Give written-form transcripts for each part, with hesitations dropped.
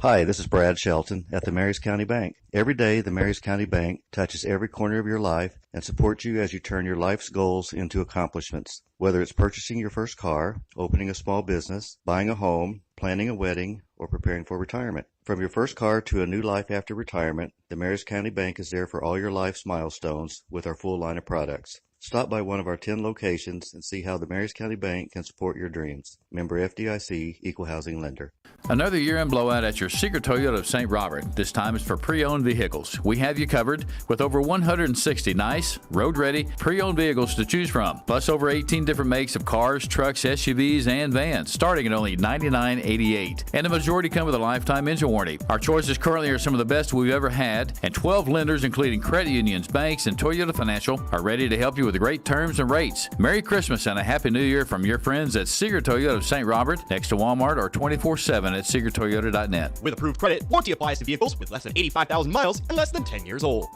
Hi, this is Brad Shelton at the Marys County Bank. Every day, the Marys County Bank touches every corner of your life and supports you as you turn your life's goals into accomplishments. Whether it's purchasing your first car, opening a small business, buying a home, planning a wedding, or preparing for retirement. From your first car to a new life after retirement, the Marys County Bank is there for all your life's milestones with our full line of products. Stop by one of our 10 locations and see how the Marys County Bank can support your dreams. Member FDIC, Equal Housing Lender. Another year-end blowout at your Seeger Toyota of St. Robert. This time it's for pre-owned vehicles. We have you covered with over 160 nice, road-ready, pre-owned vehicles to choose from, plus over 18 different makes of cars, trucks, SUVs, and vans, starting at only $99.88. And the majority come with a lifetime engine warranty. Our choices currently are some of the best we've ever had, and 12 lenders, including credit unions, banks, and Toyota Financial, are ready to help you with great terms and rates. Merry Christmas and a Happy New Year from your friends at Seeger Toyota of St. Robert, next to Walmart, or 24/7 at SeegerToyota.net. With approved credit, warranty applies to vehicles with less than 85,000 miles and less than 10 years old.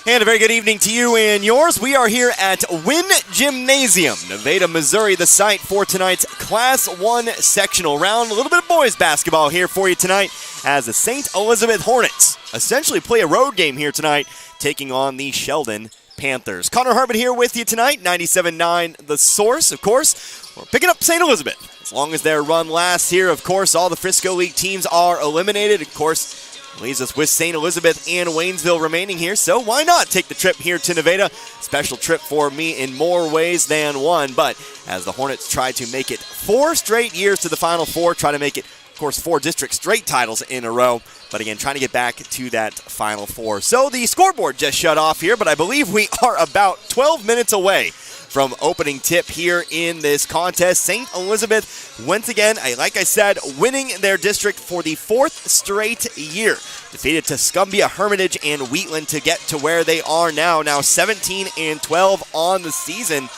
And a very good evening to you and yours. We are here at Wynn Gymnasium, Nevada, Missouri, the site for tonight's Class 1 sectional round. A little bit of boys basketball here for you tonight as the St. Elizabeth Hornets essentially play a road game here tonight, taking on the Sheldon Panthers. Connor Harbin here with you tonight, 97.9 The Source. Of course, we're picking up St. Elizabeth. As long as their run lasts here, of course, all the Frisco League teams are eliminated. Of course, leaves us with St. Elizabeth and Waynesville remaining here, so why not take the trip here to Nevada? Special trip for me in more ways than one, but as the Hornets try to make it 4 straight years to the Final Four, try to make it, of course, 4 district straight titles in a row, but again, trying to get back to that Final Four. So the scoreboard just shut off here, but I believe we are about 12 minutes away from opening tip here in this contest. St. Elizabeth, once again, like I said, winning their district for the 4th straight year. Defeated Tuscumbia, Hermitage, and Wheatland to get to where they are now 17-12 on the season.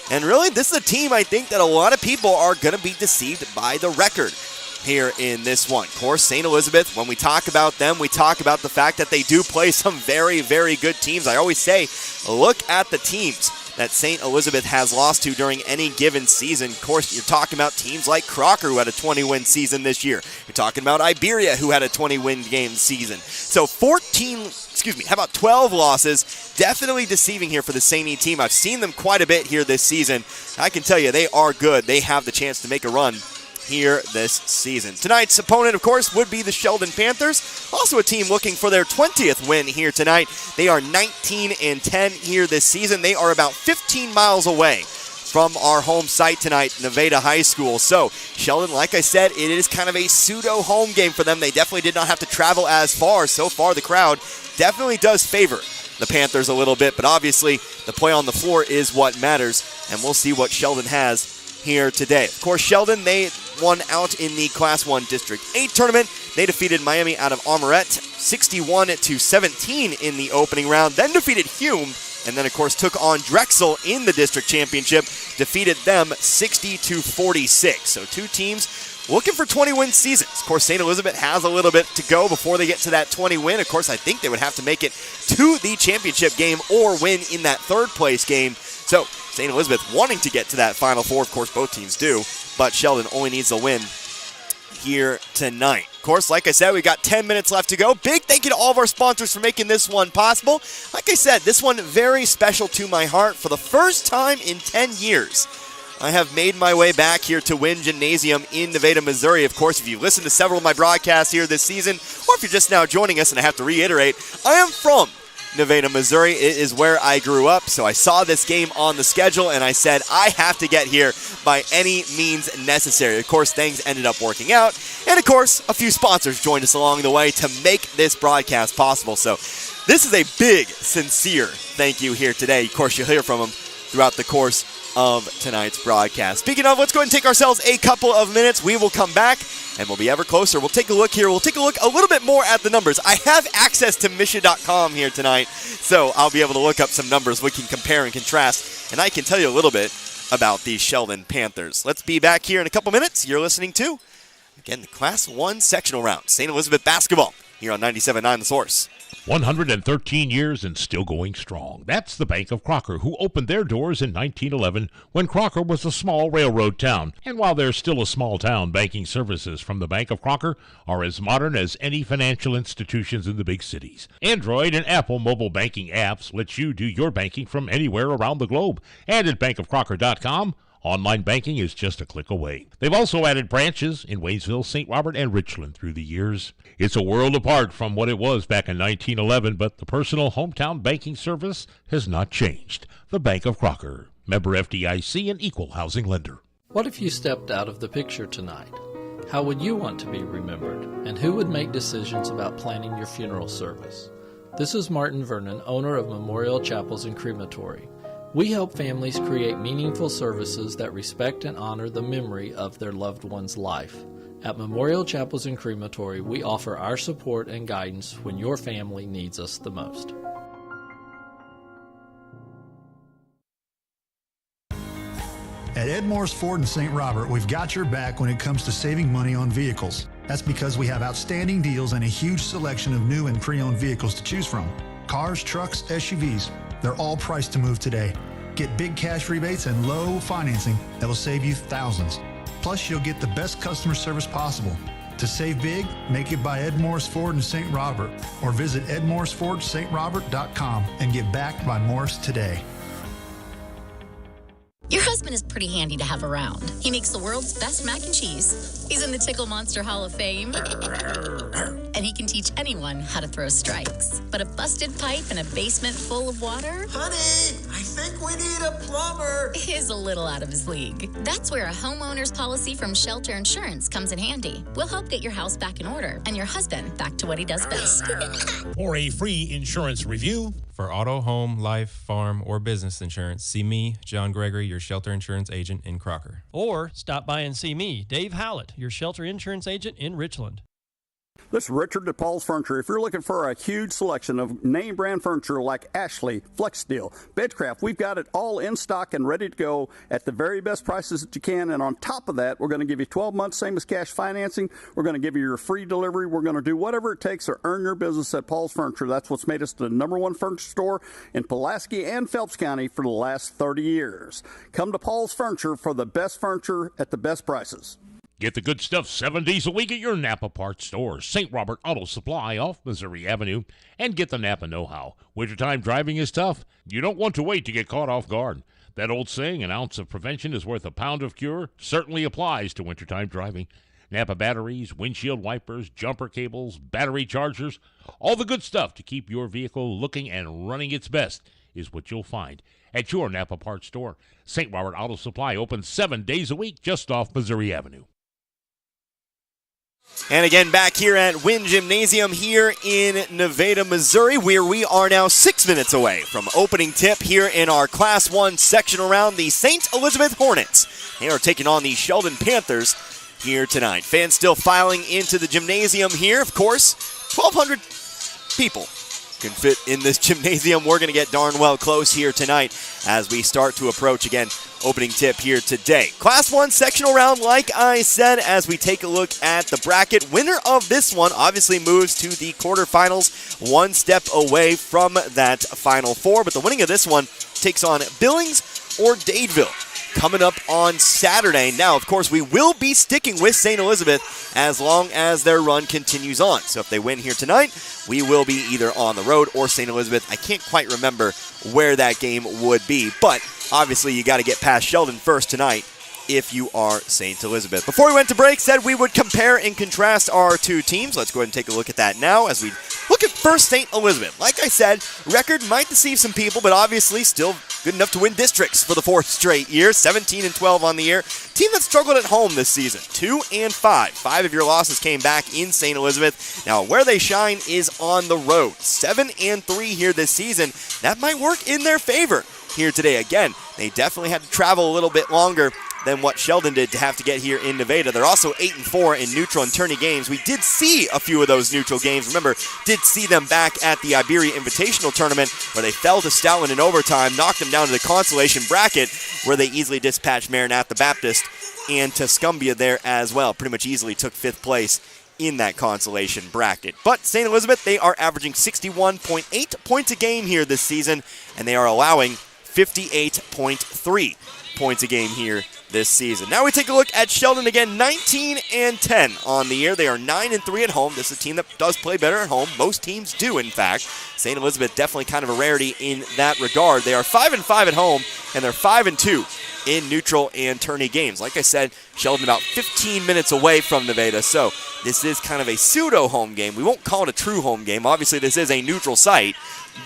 And really, this is a team I think that a lot of people are going to be deceived by the record here in this one. Of course, St. Elizabeth, when we talk about them, we talk about the fact that they do play some very, very good teams. I always say, look at the teams that St. Elizabeth has lost to during any given season. Of course, you're talking about teams like Crocker, who had a 20-win season this year. You're talking about Iberia, who had a 20-win game season. So 12 losses. Definitely deceiving here for the St. E team. I've seen them quite a bit here this season. I can tell you, they are good. They have the chance to make a run here this season. Tonight's opponent, of course, would be the Sheldon Panthers. Also a team looking for their 20th win here tonight. They are 19-10 here this season. They are about 15 miles away from our home site tonight, Nevada High School. So Sheldon, like I said, it is kind of a pseudo home game for them. They definitely did not have to travel as far. So far, the crowd definitely does favor the Panthers a little bit, but obviously the play on the floor is what matters, and we'll see what Sheldon has here today. Of course, Sheldon, they won out in the Class 1 District 8 tournament. They defeated Miami out of Amoret 61-17 in the opening round, then defeated Hume, and then, of course, took on Drexel in the district championship, defeated them 60-46. So 2 teams looking for 20-win seasons. Of course, St. Elizabeth has a little bit to go before they get to that 20-win. Of course, I think they would have to make it to the championship game or win in that third-place game. So St. Elizabeth wanting to get to that Final Four. Of course, both teams do, but Sheldon only needs a win here tonight. Of course, like I said, we got 10 minutes left to go. Big thank you to all of our sponsors for making this one possible. Like I said, this one very special to my heart. For the first time in 10 years, I have made my way back here to Wynn Gymnasium in Nevada, Missouri. Of course, if you've listened to several of my broadcasts here this season, or if you're just now joining us, and I have to reiterate, I am from Nevada, Missouri. It is where I grew up, so I saw this game on the schedule, and I said, I have to get here by any means necessary. Of course, things ended up working out, and of course, a few sponsors joined us along the way to make this broadcast possible. So this is a big, sincere thank you here today. Of course, you'll hear from them throughout the course of tonight's broadcast. Speaking of, let's go ahead and take ourselves a couple of minutes. We will come back, and we'll be ever closer. We'll take a look here. We'll take a look a little bit more at the numbers. I have access to Misha.com here tonight, so I'll be able to look up some numbers we can compare and contrast, and I can tell you a little bit about the Sheldon Panthers. Let's be back here in a couple minutes. You're listening to, again, the Class 1 sectional round, St. Elizabeth basketball, here on 97.9 The Source. 113 years and still going strong. That's the Bank of Crocker, who opened their doors in 1911 when Crocker was a small railroad town. And while they're still a small town, banking services from the Bank of Crocker are as modern as any financial institutions in the big cities. Android and Apple mobile banking apps let you do your banking from anywhere around the globe. And at bankofcrocker.com, online banking is just a click away. They've also added branches in Waynesville, St. Robert, and Richland through the years. It's a world apart from what it was back in 1911, but the personal hometown banking service has not changed. The Bank of Crocker, member FDIC and equal housing lender. What if you stepped out of the picture tonight? How would you want to be remembered? And who would make decisions about planning your funeral service? This is Martin Vernon, owner of Memorial Chapels and Crematory. We help families create meaningful services that respect and honor the memory of their loved one's life. At Memorial Chapels and Crematory, we offer our support and guidance when your family needs us the most. At Ed Morris Ford in St. Robert, we've got your back when it comes to saving money on vehicles. That's because we have outstanding deals and a huge selection of new and pre-owned vehicles to choose from. Cars, trucks, SUVs, they're all priced to move today. Get big cash rebates and low financing that will save you thousands. Plus, you'll get the best customer service possible. To save big, make it by Ed Morris Ford in St. Robert or visit edmorrisfordstrobert.com and get backed by Morris today. Your husband is pretty handy to have around. He makes the world's best mac and cheese. He's in the Tickle Monster Hall of Fame. And he can teach anyone how to throw strikes. But a busted pipe in a basement full of water? Honey, I think we need a plumber. Is a little out of his league. That's where a homeowner's policy from Shelter Insurance comes in handy. We'll help get your house back in order and your husband back to what he does best. For a free insurance review, for auto, home, life, farm, or business insurance, see me, John Gregory, your Shelter Insurance agent in Crocker. Or stop by and see me, Dave Howlett, your Shelter Insurance agent in Richland. This is Richard at Paul's Furniture. If you're looking for a huge selection of name brand furniture like Ashley, FlexSteel, Bedcraft, we've got it all in stock and ready to go at the very best prices that you can. And on top of that, we're going to give you 12 months, same as cash financing. We're going to give you your free delivery. We're going to do whatever it takes to earn your business at Paul's Furniture. That's what's made us the #1 furniture store in Pulaski and Phelps County for the last 30 years. Come to Paul's Furniture for the best furniture at the best prices. Get the good stuff 7 days a week at your Napa Parts store, St. Robert Auto Supply off Missouri Avenue, and get the Napa know-how. Wintertime driving is tough. You don't want to wait to get caught off guard. That old saying, an ounce of prevention is worth a pound of cure, certainly applies to wintertime driving. Napa batteries, windshield wipers, jumper cables, battery chargers, all the good stuff to keep your vehicle looking and running its best is what you'll find at your Napa Parts store. St. Robert Auto Supply open 7 days a week just off Missouri Avenue. And again, back here at Wynn Gymnasium here in Nevada, Missouri, where we are now 6 minutes away from opening tip here in our Class 1 sectional round. The St. Elizabeth Hornets, they are taking on the Sheldon Panthers here tonight. Fans still filing into the gymnasium here. Of course, 1,200 people can fit in this gymnasium. We're going to get darn well close here tonight as we start to approach, again, opening tip here today. Class 1 sectional round, like I said, as we take a look at the bracket. Winner of this one obviously moves to the quarterfinals, one step away from that Final Four. But the winning of this one takes on Billings or Dadeville coming up on Saturday. Now, of course, we will be sticking with St. Elizabeth as long as their run continues on. So if they win here tonight, we will be either on the road or St. Elizabeth. I can't quite remember where that game would be, but obviously you got to get past Sheldon first tonight if you are St. Elizabeth. Before we went to break, said we would compare and contrast our two teams. Let's go ahead and take a look at that now as we look at first St. Elizabeth. Like I said, record might deceive some people, but obviously still good enough to win districts for the fourth straight year. 17-12 on the year. Team that struggled at home this season. 2-5. 5 of your losses came back in St. Elizabeth. Now, where they shine is on the road. 7-3 here this season. That might work in their favor here today. Again, they definitely had to travel a little bit longer than what Sheldon did to have to get here in Nevada. They're also 8-4 in neutral and tourney games. We did see a few of those neutral games. Remember, did see them back at the Iberia Invitational Tournament where they fell to Stoutland in overtime, knocked them down to the consolation bracket where they easily dispatched Maranatha Baptist and Tuscumbia there as well. Pretty much easily took 5th place in that consolation bracket. But St. Elizabeth, they are averaging 61.8 points a game here this season, and they are allowing 58.3 points a game here this season. Now we take a look at Sheldon again, 19-10 on the year. They are 9-3 at home. This is a team that does play better at home. Most teams do, in fact. St. Elizabeth definitely kind of a rarity in that regard. They are 5-5 at home, and they're 5-2 in neutral and tourney games. Like I said, Sheldon about 15 minutes away from Nevada, so this is kind of a pseudo home game. We won't call it a true home game. Obviously, this is a neutral site,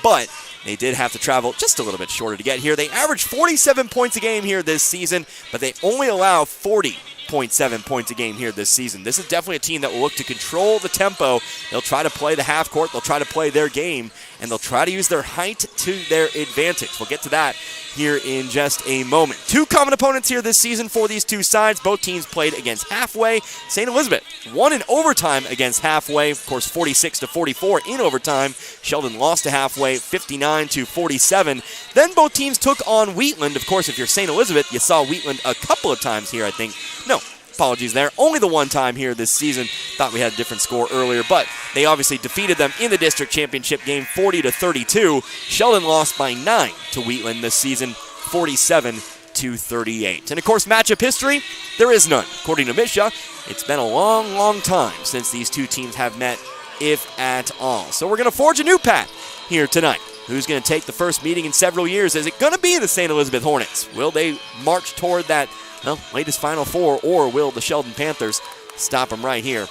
but they did have to travel just a little bit shorter to get here. They average 47 points a game here this season, but they only allow 40.7 points a game here this season. This is definitely a team that will look to control the tempo. They'll try to play the half court. They'll try to play their game, and they'll try to use their height to their advantage. We'll get to that here in just a moment. Two common opponents here this season for these two sides. Both teams played against Halfway. St. Elizabeth won in overtime against Halfway, of course 46-44 in overtime. Sheldon lost to Halfway 59-47. Then both teams took on Wheatland. Of course, if you're St. Elizabeth, you saw Wheatland a couple of times here, I think. No, apologies there. Only the one time here this season. Thought we had a different score earlier, but they obviously defeated them in the district championship game 40-32. Sheldon lost by 9 to Wheatland this season, 47-38. And of course, matchup history, there is none. According to Misha, it's been a long, long time since these two teams have met, if at all. So we're going to forge a new path here tonight. Who's going to take the first meeting in several years? Is it going to be the St. Elizabeth Hornets? Will they march toward that latest Final Four, or will the Sheldon Panthers stop them right here,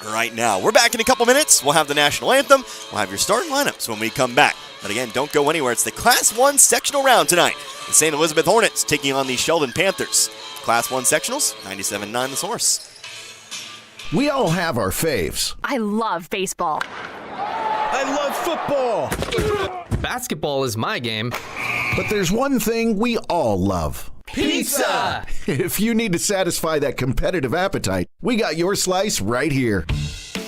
right now? We're back in a couple minutes. We'll have the national anthem. We'll have your starting lineups when we come back. But again, don't go anywhere. It's the Class 1 sectional round tonight. The St. Elizabeth Hornets taking on the Sheldon Panthers. Class 1 sectionals, 97.9 The Source. We all have our faves. I love baseball. I love football. Basketball is my game. But there's one thing we all love. Pizza! If you need to satisfy that competitive appetite, we got your slice right here.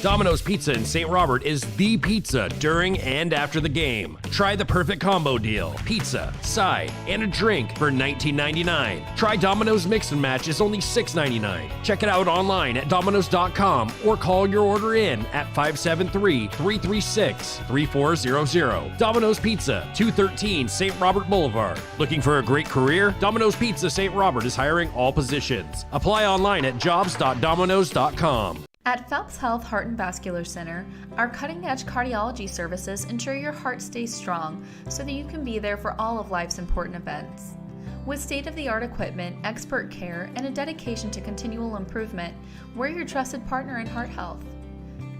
Domino's Pizza in St. Robert is the pizza during and after the game. Try the perfect combo deal. Pizza, side, and a drink for $19.99. Try Domino's Mix and Match is only $6.99. Check it out online at Domino's.com or call your order in at 573-336-3400. Domino's Pizza, 213 St. Robert Boulevard. Looking for a great career? Domino's Pizza St. Robert is hiring all positions. Apply online at jobs.domino's.com. At Phelps Health Heart and Vascular Center, our cutting-edge cardiology services ensure your heart stays strong so that you can be there for all of life's important events. With state-of-the-art equipment, expert care, and a dedication to continual improvement, we're your trusted partner in heart health.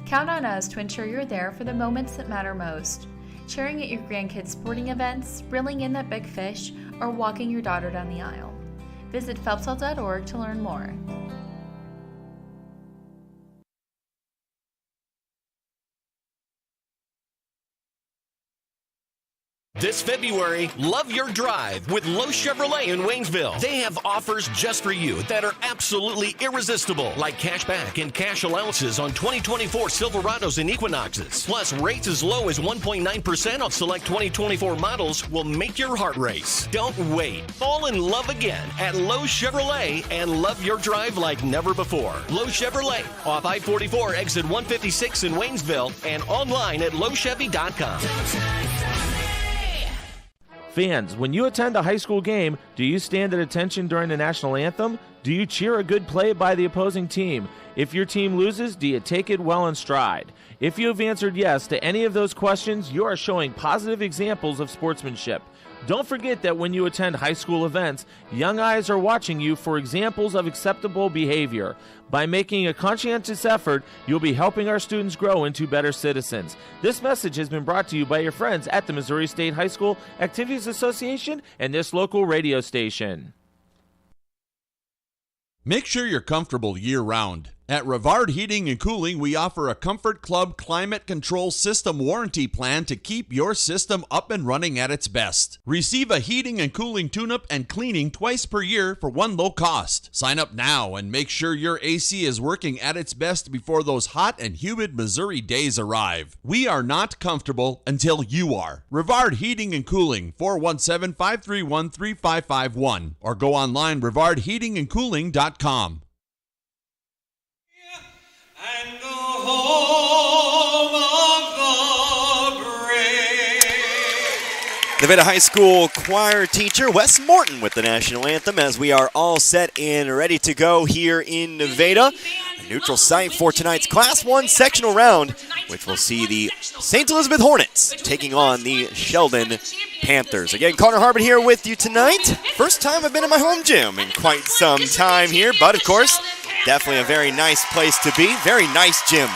Count on us to ensure you're there for the moments that matter most, cheering at your grandkids' sporting events, reeling in that big fish, or walking your daughter down the aisle. Visit phelpshealth.org to learn more. This February, love your drive with Lowe Chevrolet in Waynesville. They have offers just for you that are absolutely irresistible, like cash back and cash allowances on 2024 Silverados and Equinoxes. Plus, rates as low as 1.9% on select 2024 models will make your heart race. Don't wait. Fall in love again at Lowe Chevrolet and love your drive like never before. Lowe Chevrolet, off I-44, exit 156 in Waynesville, and online at lowechevy.com. Fans, when you attend a high school game, do you stand at attention during the national anthem? Do you cheer a good play by the opposing team? If your team loses, do you take it well in stride? If you have answered yes to any of those questions, you are showing positive examples of sportsmanship. Don't forget that when you attend high school events, young eyes are watching you for examples of acceptable behavior. By making a conscientious effort, you'll be helping our students grow into better citizens. This message has been brought to you by your friends at the Missouri State High School Activities Association and this local radio station. Make sure you're comfortable year-round. At Rivard Heating and Cooling, we offer a Comfort Club Climate Control System warranty plan to keep your system up and running at its best. Receive a heating and cooling tune-up and cleaning twice per year for one low cost. Sign up now and make sure your AC is working at its best before those hot and humid Missouri days arrive. We are not comfortable until you are. Rivard Heating and Cooling, 417-531-3551, or go online rivardheatingandcooling.com. And Nevada High School choir teacher Wes Morton with the national anthem as we are all set and ready to go here in Nevada. A neutral site for tonight's Class 1 sectional round, which will see the St. Elizabeth Hornets taking on the Sheldon Panthers. Again, Connor Harbin here with you tonight. First time I've been in my home gym in quite some time here, but of course, definitely a very nice place to be. Very nice gym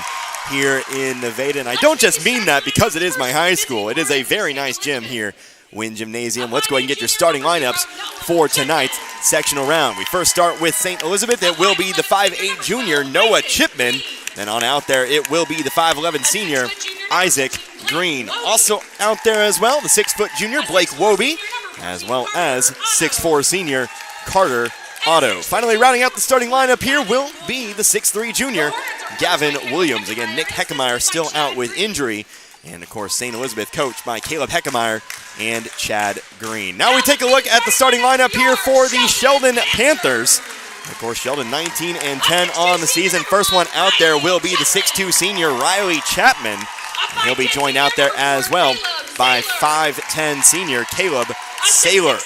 here in Nevada, and I don't just mean that because it is my high school. It is a very nice gym here, Wynn Gymnasium. Let's go ahead and get your starting lineups for tonight's sectional round. We first start with St. Elizabeth. It will be the 5'8 junior Noah Chipman. Then on out there, it will be the 5'11 senior Isaac Green. Also out there as well, the 6' junior Blake Wobie, as well as 6'4 senior Carter Otto. Finally, rounding out the starting lineup here will be the 6'3 junior Gavin Williams. Again, Nick Heckemeyer still out with injury. And, of course, St. Elizabeth coached by Caleb Heckemeyer and Chad Green. Now we take a look at the starting lineup here for the Sheldon Panthers. Of course, Sheldon 19-10 on the season. First one out there will be the 6'2 senior Riley Chapman. And he'll be joined out there as well by 5'10 senior Caleb Saylor.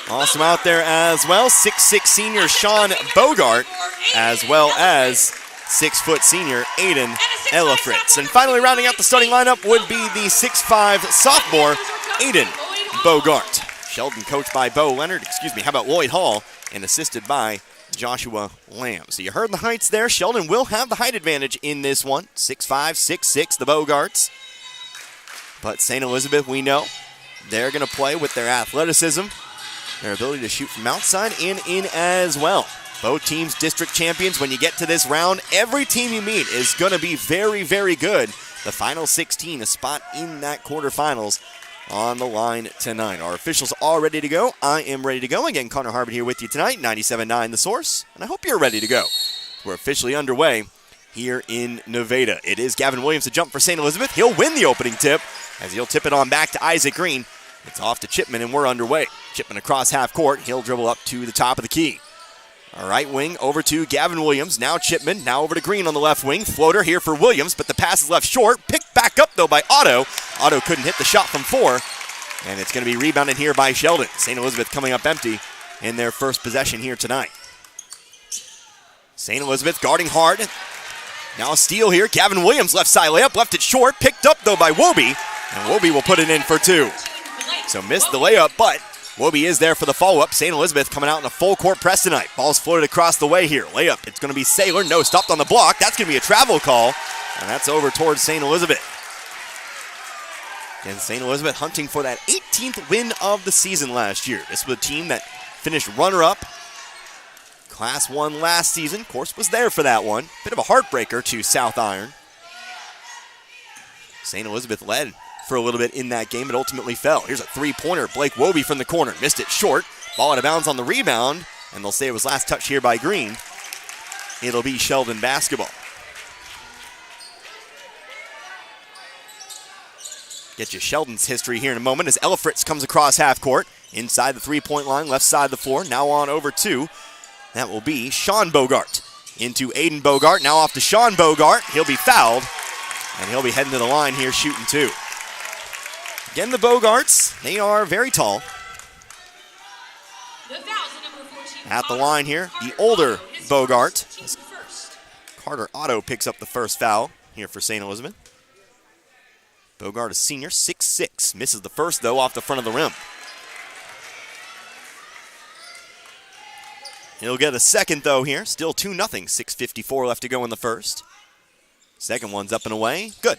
Also out there as well, 6'6 senior Sean Bogart, as well as 6' senior Aiden Ellifritz. And finally rounding out the starting lineup would be the 6'5 sophomore Aiden Bogart. Sheldon coached by how about Lloyd Hall, and assisted by Joshua Lamb. So you heard the heights there. Sheldon will have the height advantage in this one. 6'5", 6'6", the Bogarts. But St. Elizabeth, we know, they're going to play with their athleticism, their ability to shoot from outside and in as well. Both teams district champions. When you get to this round, every team you meet is going to be very, very good. The final 16, a spot in that quarterfinals on the line tonight. Our officials all ready to go. I am ready to go. Again, Connor Harbin here with you tonight, 97.9 The Source, and I hope you're ready to go. We're officially underway here in Nevada. It is Gavin Williams to jump for St. Elizabeth. He'll win the opening tip as he'll tip it on back to Isaac Green. It's off to Chipman, and we're underway. Chipman across half court. He'll dribble up to the top of the key. All right, wing over to Gavin Williams. Now Chipman, now over to Green on the left wing. Floater here for Williams, but the pass is left short. Picked back up, though, by Otto. Otto couldn't hit the shot from 4, and it's going to be rebounded here by Sheldon. St. Elizabeth coming up empty in their first possession here tonight. St. Elizabeth guarding hard. Now a steal here. Gavin Williams left side layup, left it short. Picked up, though, by Wobie, and Wobie will put it in for 2. So missed the layup, but Wobie is there for the follow-up. St. Elizabeth coming out in a full-court press tonight. Ball's floated across the way here. Layup, it's going to be Saylor. No, stopped on the block. That's going to be a travel call, and that's over towards St. Elizabeth. And St. Elizabeth hunting for that 18th win of the season last year. This was a team that finished runner-up. Class 1 last season. Of course, was there for that one. Bit of a heartbreaker to South Iron. St. Elizabeth led for a little bit in that game, but ultimately fell. Here's a three-pointer. Blake Wobie from the corner. Missed it short. Ball out of bounds on the rebound, and they'll say it was last touch here by Green. It'll be Sheldon basketball. Get you Sheldon's history here in a moment as Ellifritz comes across half court. Inside the three-point line, left side of the floor. Now on over to, that will be Sean Bogart. Into Aiden Bogart. Now off to Sean Bogart. He'll be fouled, and he'll be heading to the line here shooting 2. Again, the Bogarts, they are very tall. At the line here, the older Bogart. Carter Otto picks up the first foul here for St. Elizabeth. Bogart, a senior, 6'6". Misses the first, though, off the front of the rim. He'll get a second, though, here. Still 2-0. 6:54 left to go in the first. Second one's up and away. Good.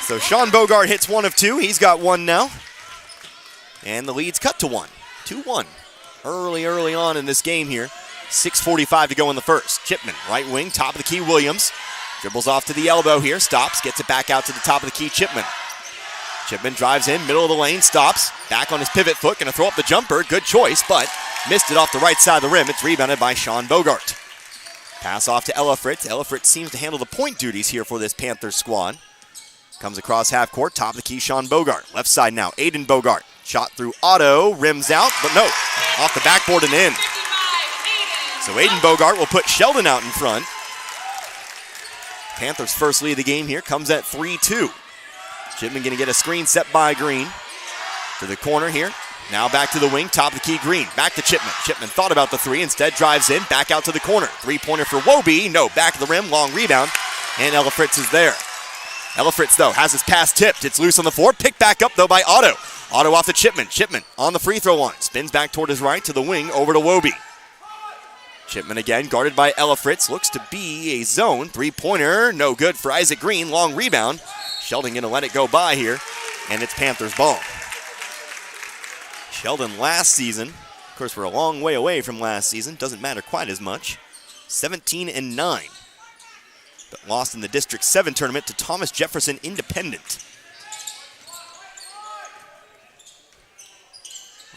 So Sean Bogart hits 1 of 2. He's got 1 now. And the lead's cut to 1. 2-1. Early on in this game here. 6:45 to go in the first. Chipman, right wing, top of the key, Williams. Dribbles off to the elbow here, stops, gets it back out to the top of the key, Chipman. Chipman drives in, middle of the lane, stops, back on his pivot foot, going to throw up the jumper. Good choice, but missed it off the right side of the rim. It's rebounded by Sean Bogart. Pass off to Ellifritz. Ellifritz seems to handle the point duties here for this Panthers squad. Comes across half court, top of the key, Sean Bogart. Left side now, Aiden Bogart. Shot through Otto, rims out, but no, off the backboard and in. So Aiden Bogart will put Sheldon out in front. Panthers' first lead of the game here comes at 3-2. Chipman going to get a screen set by Green. To the corner here. Now back to the wing, top of the key, Green. Back to Chipman. Chipman thought about the three, instead drives in, back out to the corner. Three-pointer for Wobie. No, back of the rim, long rebound. And Ella Fritz is there. Ella Fritz, though, has his pass tipped. It's loose on the floor. Picked back up, though, by Otto. Otto off to Chipman. Chipman on the free throw line. Spins back toward his right to the wing, over to Wobie. Chipman again, guarded by Ella Fritz. Looks to be a zone. Three-pointer, no good for Isaac Green. Long rebound. Sheldon going to let it go by here, and it's Panthers ball. Sheldon last season, of course, we're a long way away from last season. Doesn't matter quite as much. 17-9. But lost in the District 7 tournament to Thomas Jefferson Independent.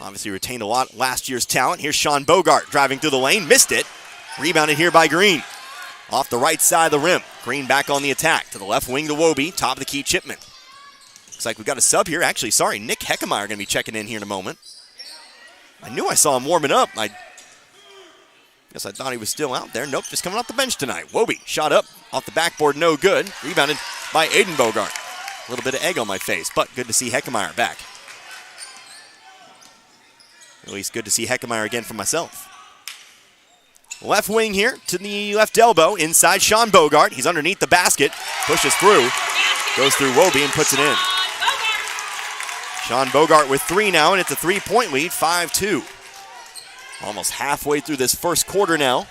Obviously retained a lot last year's talent. Here's Sean Bogart driving through the lane. Missed it. Rebounded here by Green. Off the right side of the rim. Green back on the attack. To the left wing to Wobie. Top of the key, Chipman. Looks like we've got a sub here. Actually, sorry, Nick Heckemeyer going to be checking in here in a moment. I knew I saw him warming up. I guess I thought he was still out there. Nope, just coming off the bench tonight. Wobie shot up off the backboard, no good. Rebounded by Aiden Bogart. A little bit of egg on my face, but good to see Heckemeyer back. At least good to see Heckemeyer again for myself. Left wing here to the left elbow. Inside Sean Bogart. He's underneath the basket. Pushes through. Goes through Wobie and puts it in. Sean Bogart with three now, and it's a three-point lead, 5-2. Almost halfway through this first quarter now.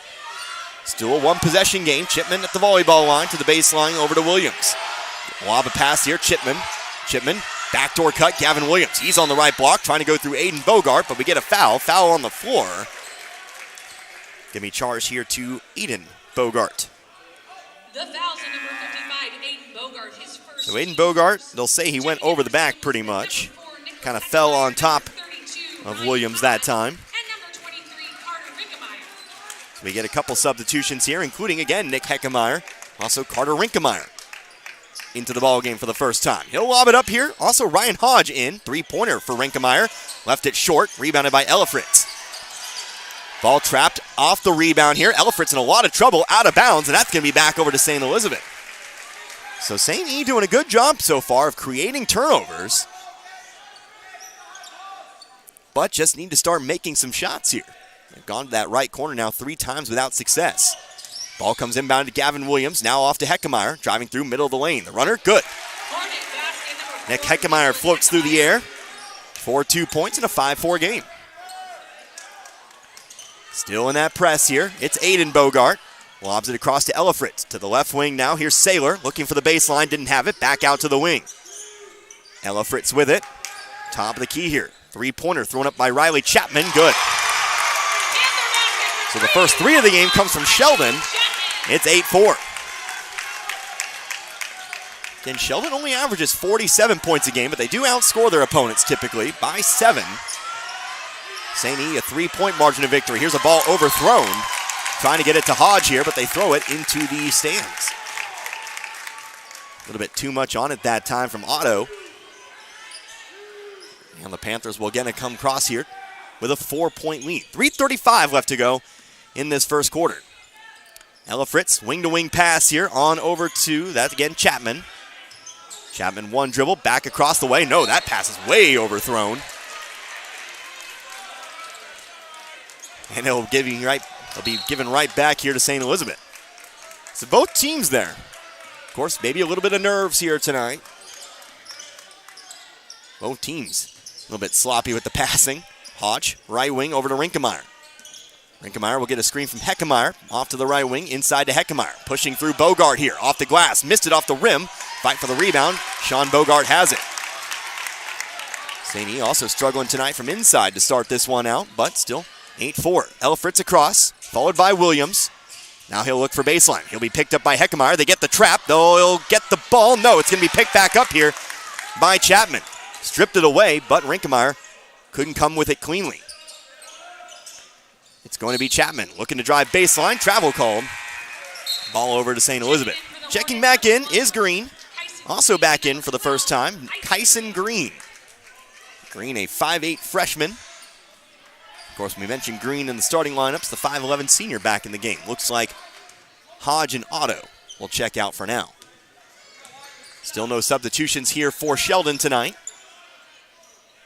Still a one-possession game. Chipman at the volleyball line to the baseline over to Williams. Lob a pass here, Chipman. Chipman, backdoor cut, Gavin Williams. He's on the right block, trying to go through Aiden Bogart, but we get a foul. Foul on the floor. Give me charge here to Aiden Bogart. The foul's on number 55, Aiden Bogart, his first. So Aiden Bogart, they'll say he went over the back pretty much. Kind of fell on top of Williams that time. So we get a couple substitutions here, including, again, Nick Heckemeyer. Also Carter Rinkemeyer into the ball game for the first time. He'll lob it up here. Also Ryan Hodge in. Three-pointer for Rinkemeyer. Left it short. Rebounded by Ella Fritz. Ball trapped off the rebound here. Ella Fritz in a lot of trouble, out of bounds, and that's going to be back over to St. Elizabeth. So St. E doing a good job so far of creating turnovers, but just need to start making some shots here. They've gone to that right corner now 3 times without success. Ball comes inbound to Gavin Williams, now off to Heckemeyer, driving through middle of the lane. The runner, good. Nick Heckemeyer floats through the air for 2 points in a 5-4 game. Still in that press here, it's Aiden Bogart. Lobs it across to Ella Fritz. To the left wing now, here's Saylor, looking for the baseline, didn't have it, back out to the wing. Ella Fritz with it, top of the key here. Three-pointer thrown up by Riley Chapman, good. So the first 3 of the game comes from Sheldon. It's 8-4. Again, Sheldon only averages 47 points a game, but they do outscore their opponents typically by 7. St. E, a 3-point margin of victory. Here's a ball overthrown. Trying to get it to Hodge here, but they throw it into the stands. A little bit too much on it that time from Otto. And the Panthers will again come across here with a 4-point lead. 3:35 left to go in this first quarter. Ella Fritz, wing-to-wing pass here on over to, that's again Chapman. Chapman one dribble, back across the way. No, that pass is way overthrown. And it'll be given right back here to St. Elizabeth. So both teams there. Of course, maybe a little bit of nerves here tonight. Both teams a little bit sloppy with the passing. Hodge, right wing, over to Rinkemeyer. Rinkemeyer will get a screen from Heckemeyer. Off to the right wing, inside to Heckemeyer. Pushing through Bogart here, off the glass. Missed it off the rim. Fight for the rebound. Sean Bogart has it. St. E also struggling tonight from inside to start this one out, but still 8-4. Ella Fritz across, followed by Williams. Now he'll look for baseline. He'll be picked up by Heckemeyer. They get the trap, though he'll get the ball. No, it's going to be picked back up here by Chapman. Stripped it away, but Rinkemeyer couldn't come with it cleanly. It's going to be Chapman looking to drive baseline. Travel called. Ball over to St. Elizabeth. Checking back in is Green. Also back in for the first time, Kyson Green. Green, a 5'8 freshman. Of course, we mentioned Green in the starting lineups. The 5'11 senior back in the game. Looks like Hodge and Otto will check out for now. Still no substitutions here for Sheldon tonight.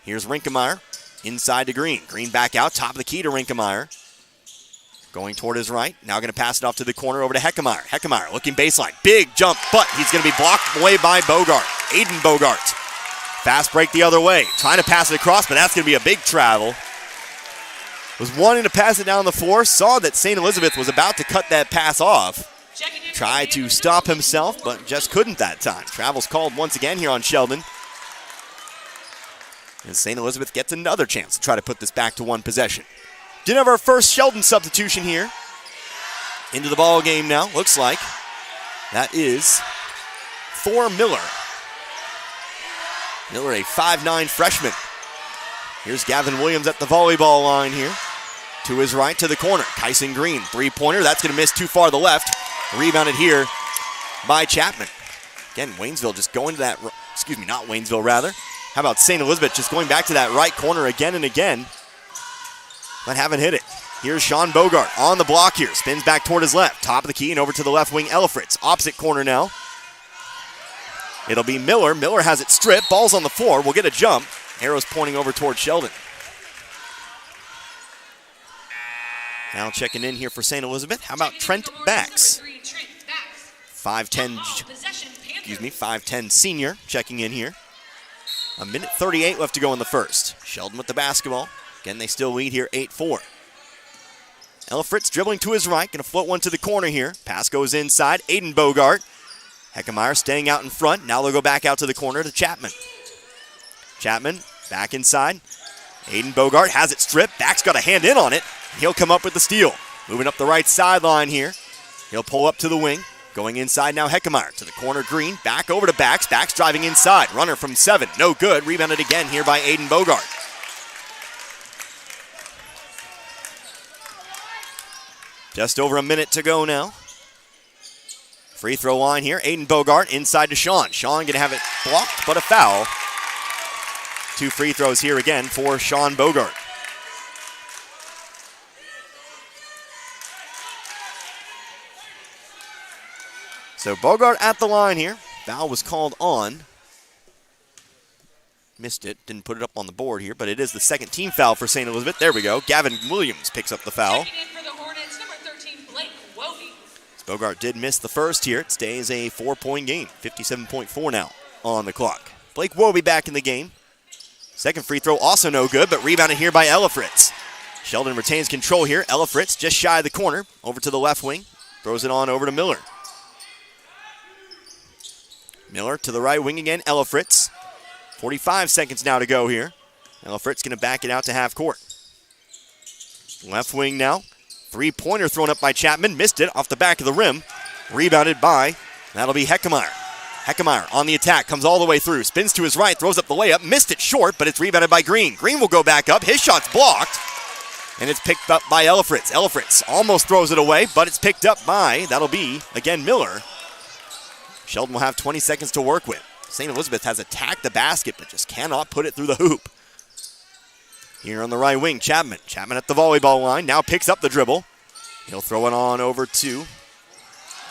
Here's Rinkemeyer inside to Green. Green back out, top of the key to Rinkemeyer. Going toward his right. Now going to pass it off to the corner over to Heckemeyer. Heckemeyer looking baseline. Big jump, but he's going to be blocked away by Bogart. Aiden Bogart. Fast break the other way. Trying to pass it across, but that's going to be a big travel. Was wanting to pass it down the floor. Saw that St. Elizabeth was about to cut that pass off. Tried to stop himself, but just couldn't that time. Travel's called once again here on Sheldon. And St. Elizabeth gets another chance to try to put this back to one possession. Did have our first Sheldon substitution here. Into the ball game now, looks like. That is for Miller. Miller, a 5'9" freshman. Here's Gavin Williams at the volleyball line here. To his right, to the corner. Kyson Green, three-pointer. That's going to miss too far to the left. Rebounded here by Chapman. Again, Waynesville just going to that, not Waynesville, rather. How about St. Elizabeth just going back to that right corner again and again, but haven't hit it. Here's Sean Bogart on the block here. Spins back toward his left. Top of the key and over to the left wing, Elfritz. Opposite corner now. It'll be Miller. Miller has it stripped. Ball's on the floor. We'll get a jump. Arrows pointing over toward Sheldon. Now checking in here for St. Elizabeth. How about Trent Bax? 5'10 senior checking in here. 1:38 left to go in the first. Sheldon with the basketball. Again, they still lead here 8-4. Elfritz dribbling to his right. Going to float one to the corner here. Pass goes inside. Aiden Bogart. Heckemeyer staying out in front. Now they'll go back out to the corner to Chapman. Chapman back inside. Aiden Bogart has it stripped. Back's got a hand in on it. He'll come up with the steal. Moving up the right sideline here. He'll pull up to the wing. Going inside now, Heckemeyer to the corner, Green. Back over to Bax. Bax driving inside. Runner from 7. No good. Rebounded again here by Aiden Bogart. Just over a minute to go now. Free throw line here. Aiden Bogart inside to Sean. Sean going to have it blocked, but a foul. 2 free throws here again for Sean Bogart. So Bogart at the line here. Foul was called on. Missed it. Didn't put it up on the board here, but it is the second team foul for St. Elizabeth. There we go. Gavin Williams picks up the foul. Bogart did miss the first here. It stays a 4-point game. 57.4 now on the clock. Blake Woby back in the game. Second free throw also no good, but rebounded here by Elfritz. Sheldon retains control here. Elfritz just shy of the corner. Over to the left wing. Throws it on over to Miller. Miller to the right wing again. Elfritz. 45 seconds now to go here. Elfritz going to back it out to half court. Left wing now. Three-pointer thrown up by Chapman. Missed it off the back of the rim. Rebounded by, that'll be Heckemeyer. Heckemeyer on the attack. Comes all the way through. Spins to his right. Throws up the layup. Missed it short, but it's rebounded by Green. Green will go back up. His shot's blocked. And it's picked up by Elfritz. Elfritz almost throws it away, but it's picked up by, that'll be, again, Miller. Sheldon will have 20 seconds to work with. St. Elizabeth has attacked the basket, but just cannot put it through the hoop. Here on the right wing, Chapman. Chapman at the volleyball line. Now picks up the dribble. He'll throw it on over to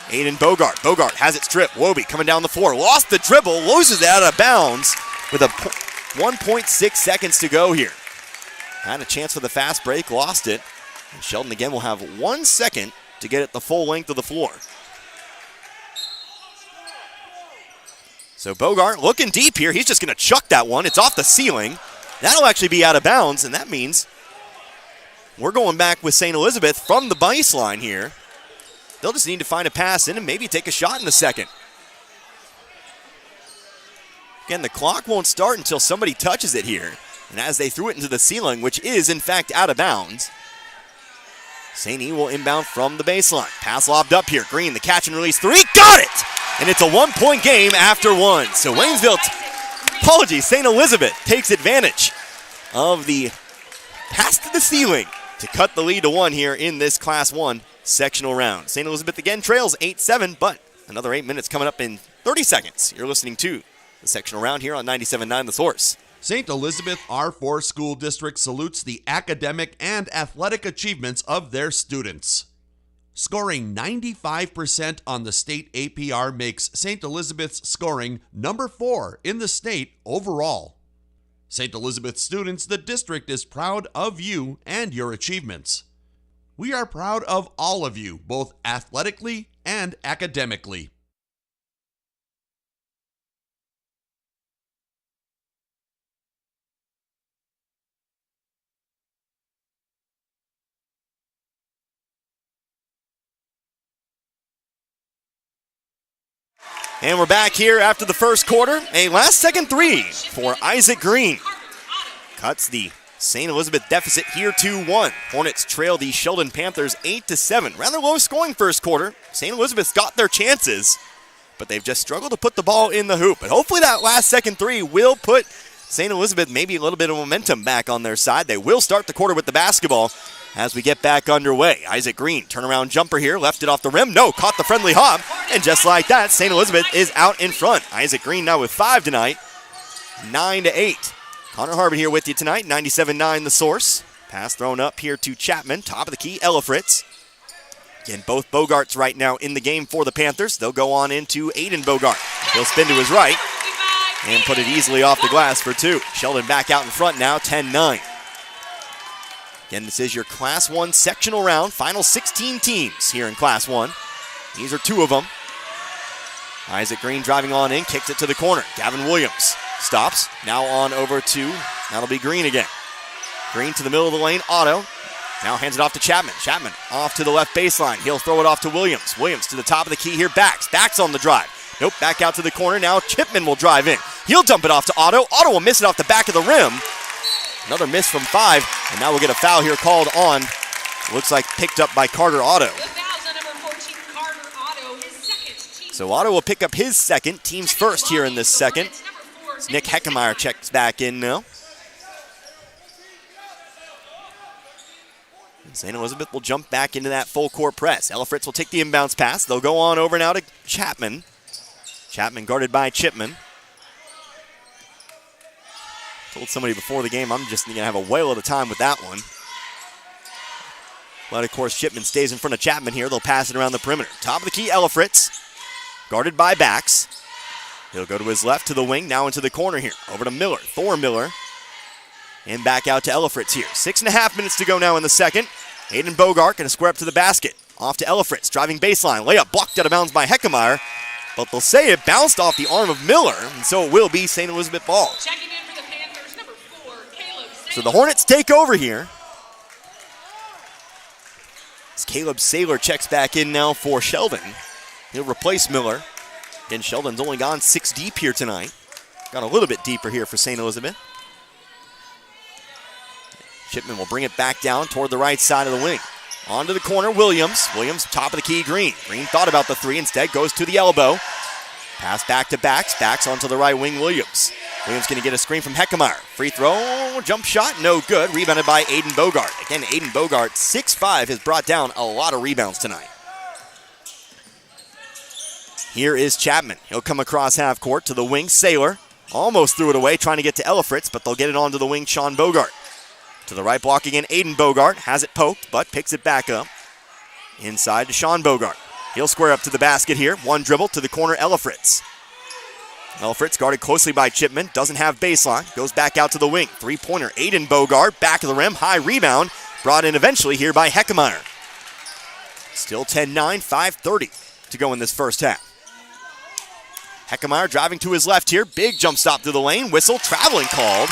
Aiden Bogart. Bogart has it stripped. Woby coming down the floor. Lost the dribble. Loses it out of bounds with a 1.6 seconds to go here. Had a chance for the fast break. Lost it. And Sheldon again will have 1 second to get it the full length of the floor. So Bogart looking deep here. He's just going to chuck that one. It's off the ceiling. That'll actually be out of bounds, and that means we're going back with St. Elizabeth from the baseline here. They'll just need to find a pass in and maybe take a shot in the second. Again, the clock won't start until somebody touches it here. And as they threw it into the ceiling, which is in fact out of bounds, St. E will inbound from the baseline. Pass lobbed up here. Green, the catch and release three. Got it! And it's a 1-point game after one. So Waynesville, St. Elizabeth takes advantage of the pass to the ceiling to cut the lead to 1 here in this Class 1 sectional round. St. Elizabeth again trails 8-7, but another 8 minutes coming up in 30 seconds. You're listening to the sectional round here on 97.9 The Source. St. Elizabeth R4 School District salutes the academic and athletic achievements of their students. Scoring 95% on the state APR makes St. Elizabeth's scoring number 4 in the state overall. St. Elizabeth students, the district is proud of you and your achievements. We are proud of all of you, both athletically and academically. And we're back here after the first quarter. A last-second three for Isaac Green. Cuts the St. Elizabeth deficit here 2-1. Hornets trail the Sheldon Panthers 8-7. Rather low-scoring first quarter. St. Elizabeth's got their chances, but they've just struggled to put the ball in the hoop. But hopefully that last-second three will put St. Elizabeth maybe a little bit of momentum back on their side. They will start the quarter with the basketball as we get back underway. Isaac Green, turnaround jumper here, left it off the rim. No, caught the friendly hop. And just like that, St. Elizabeth is out in front. Isaac Green now with 5 tonight, 9-8. Connor Harbin here with you tonight, 97-9 the source. Pass thrown up here to Chapman, top of the key, Ella Fritz. Again, both Bogarts right now in the game for the Panthers. They'll go on into Aiden Bogart. He'll spin to his right and put it easily off the glass for 2. Sheldon back out in front now, 10-9. Again, this is your Class 1 sectional round. Final 16 teams here in Class 1. These are 2 of them. Isaac Green driving on in, kicks it to the corner. Gavin Williams stops. Now on over to, that'll be Green again. Green to the middle of the lane, Otto. Now hands it off to Chapman. Chapman off to the left baseline. He'll throw it off to Williams. Williams to the top of the key here, Backs on the drive. Nope, back out to the corner. Now Chipman will drive in. He'll dump it off to Otto. Otto will miss it off the back of the rim. Another miss from 5, and now we'll get a foul here called on. Looks like picked up by Carter Otto. So Otto will pick up his second, team's first here in this second. Nick Heckemeyer checks back in now. St. Elizabeth will jump back into that full court press. Ella Fritz will take the inbounds pass. They'll go on over now to Chapman. Chapman guarded by Chipman. Told somebody before the game I'm just going to have a whale of a time with that one. But of course Chipman stays in front of Chapman here. They'll pass it around the perimeter. Top of the key, Ella Fritz. Guarded by Backs. He'll go to his left to the wing, now into the corner here. Over to Miller, Thor Miller. And back out to Ella Fritz here. 6.5 minutes to go now in the second. Aiden Bogart going to square up to the basket. Off to Ella Fritz, driving baseline. Layup blocked out of bounds by Heckemeyer. But they'll say it bounced off the arm of Miller, and so it will be St. Elizabeth ball. Checking in for the Panthers, number 4, Caleb Saylor. So the Hornets take over here. As Caleb Saylor checks back in now for Sheldon. He'll replace Miller. Again, Sheldon's only gone 6 deep here tonight. Got a little bit deeper here for St. Elizabeth. Chipman will bring it back down toward the right side of the wing. On to the corner, Williams. Williams, top of the key, Green. Green thought about the 3, instead goes to the elbow. Pass back to Backs. Backs onto the right wing, Williams. Williams going to get a screen from Heckemeyer. Free throw, jump shot, no good. Rebounded by Aiden Bogart. Again, Aiden Bogart, 6'5", has brought down a lot of rebounds tonight. Here is Chapman. He'll come across half court to the wing, Saylor. Almost threw it away, trying to get to Ella Fritz, but they'll get it onto the wing, Sean Bogart. To the right block again, Aiden Bogart. Has it poked, but picks it back up. Inside to Sean Bogart. He'll square up to the basket here. One dribble to the corner, Ella Fritz. Ella Fritz guarded closely by Chipman. Doesn't have baseline. Goes back out to the wing. Three-pointer, Aiden Bogart. Back of the rim, high rebound. Brought in eventually here by Heckemeyer. Still 10-9, 5:30 to go in this first half. Heckemeyer driving to his left here. Big jump stop to the lane. Whistle, traveling called.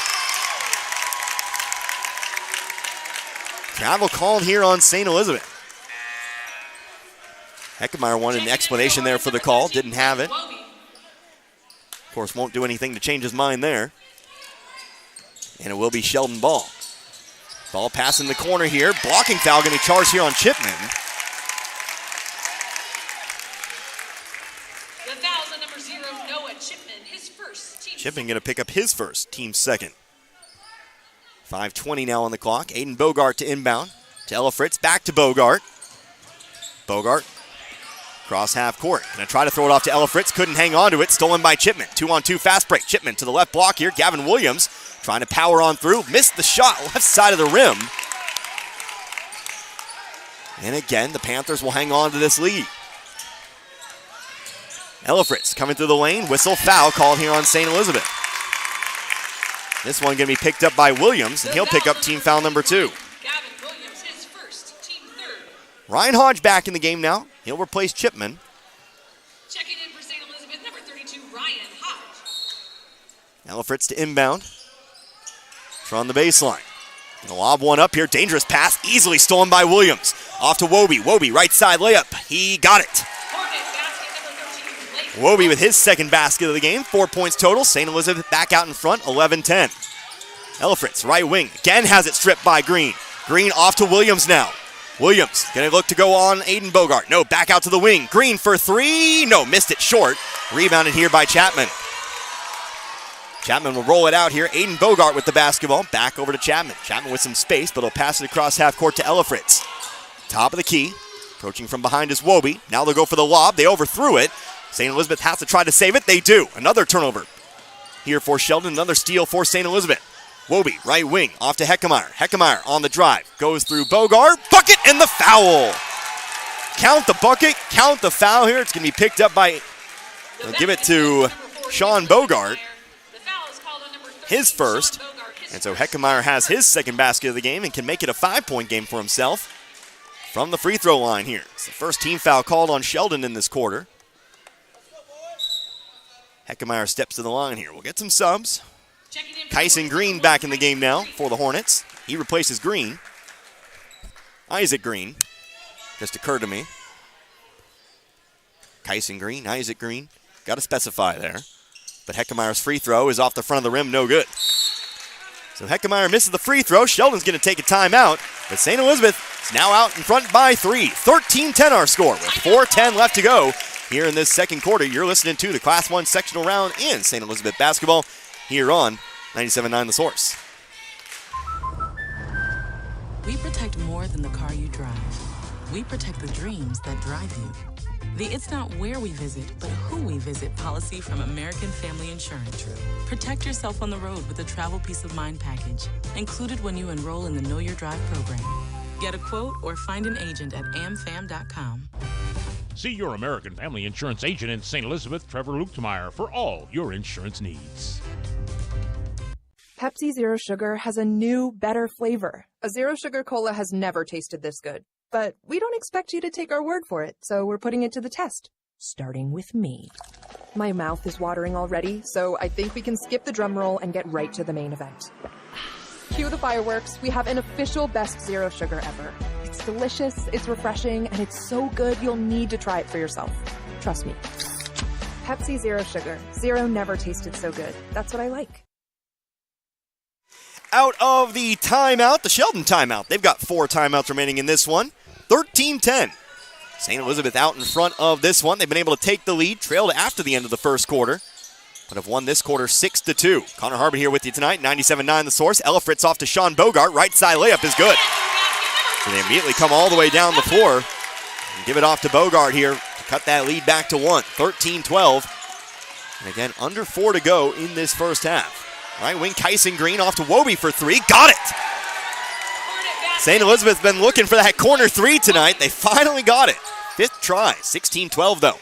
Travel called here on St. Elizabeth. Heckemeyer wanted an explanation there for the call. Didn't have it. Of course, won't do anything to change his mind there. And it will be Sheldon ball. Ball pass in the corner here. Blocking foul going to be charged here on Chipman. The foul's on number 0, Noah Chipman, his first. Chipman going to pick up his first, team second. 5:20 now on the clock. Aiden Bogart to inbound. To Ella Fritz, back to Bogart. Bogart, cross half court. Gonna try to throw it off to Ella Fritz. Couldn't hang on to it. Stolen by Chipman. 2-on-2 fast break. Chipman to the left block here. Gavin Williams trying to power on through. Missed the shot, left side of the rim. And again, the Panthers will hang on to this lead. Elifritz coming through the lane. Whistle, foul called here on St. Elizabeth. This one going to be picked up by Williams, and he'll pick up team foul number 2. Gavin Williams, his first, team third. Ryan Hodge back in the game now. He'll replace Chipman. Checking in for St. Elizabeth, number 32, Ryan Hodge. Elifritz to inbound. From the baseline. Gonna lob one up here. Dangerous pass. Easily stolen by Williams. Off to Wobie. Wobie, right side layup. He got it. Wobie with his second basket of the game. 4 points total. St. Elizabeth back out in front. 11-10. Elifritz, right wing. Again has it stripped by Green. Green off to Williams now. Williams gonna look to go on Aiden Bogart. No, back out to the wing. Green for 3. No, missed it short. Rebounded here by Chapman. Chapman will roll it out here. Aiden Bogart with the basketball. Back over to Chapman. Chapman with some space, but he'll pass it across half court to Elifritz. Top of the key. Approaching from behind is Wobie. Now they'll go for the lob. They overthrew it. St. Elizabeth has to try to save it. They do. Another turnover here for Sheldon. Another steal for St. Elizabeth. Wobie, right wing, off to Heckemeyer. Heckemeyer on the drive. Goes through Bogart. Bucket and the foul. Count the bucket. Count the foul here. It's going to be picked up by, they'll give it to Sean Bogart. His first. And so Heckemeyer has his second basket of the game and can make it a 5-point game for himself from the free throw line here. It's the first team foul called on Sheldon in this quarter. Heckemeyer steps to the line here. We'll get some subs. Kyson Green back in the game now for the Hornets. He replaces Green. Isaac Green. Just occurred to me. Kyson Green, Isaac Green. Got to specify there. But Heckemeyer's free throw is off the front of the rim, no good. So Heckemeyer misses the free throw. Sheldon's going to take a timeout. But St. Elizabeth is now out in front by 3. 13-10 our score with 4:10 left to go. Here in this second quarter, you're listening to the Class 1 sectional round in St. Elizabeth basketball here on 97.9 The Source. We protect more than the car you drive. We protect the dreams that drive you. The It's Not Where We Visit, but Who We Visit policy from American Family Insurance. Protect yourself on the road with a travel peace of mind package, included when you enroll in the Know Your Drive program. Get a quote or find an agent at amfam.com. See your American Family Insurance agent in St. Elizabeth, Trevor Luchtmeyer, for all your insurance needs. Pepsi Zero Sugar has a new, better flavor. A Zero Sugar Cola has never tasted this good. But we don't expect you to take our word for it, so we're putting it to the test. Starting with me. My mouth is watering already, so I think we can skip the drum roll and get right to the main event. Cue the fireworks. We have an official best Zero Sugar ever. It's delicious, it's refreshing, and it's so good you'll need to try it for yourself. Trust me. Pepsi Zero Sugar. Zero never tasted so good. That's what I like. Out of the timeout, the Sheldon timeout. They've got 4 timeouts remaining in this one. 13-10. St. Elizabeth out in front of this one. They've been able to take the lead, trailed after the end of the first quarter, but have won this quarter 6-2. Connor Harbin here with you tonight, 97.9 The Source. Elifritz off to Sean Bogart. Right side layup is good. So they immediately come all the way down the floor and give it off to Bogart here to cut that lead back to 1. 13-12. And again, under 4 to go in this first half. Right wing Kyson Green off to Wobie for 3. Got it! St. Elizabeth's been looking for that corner 3 tonight. They finally got it. 5th try. 16-12 though.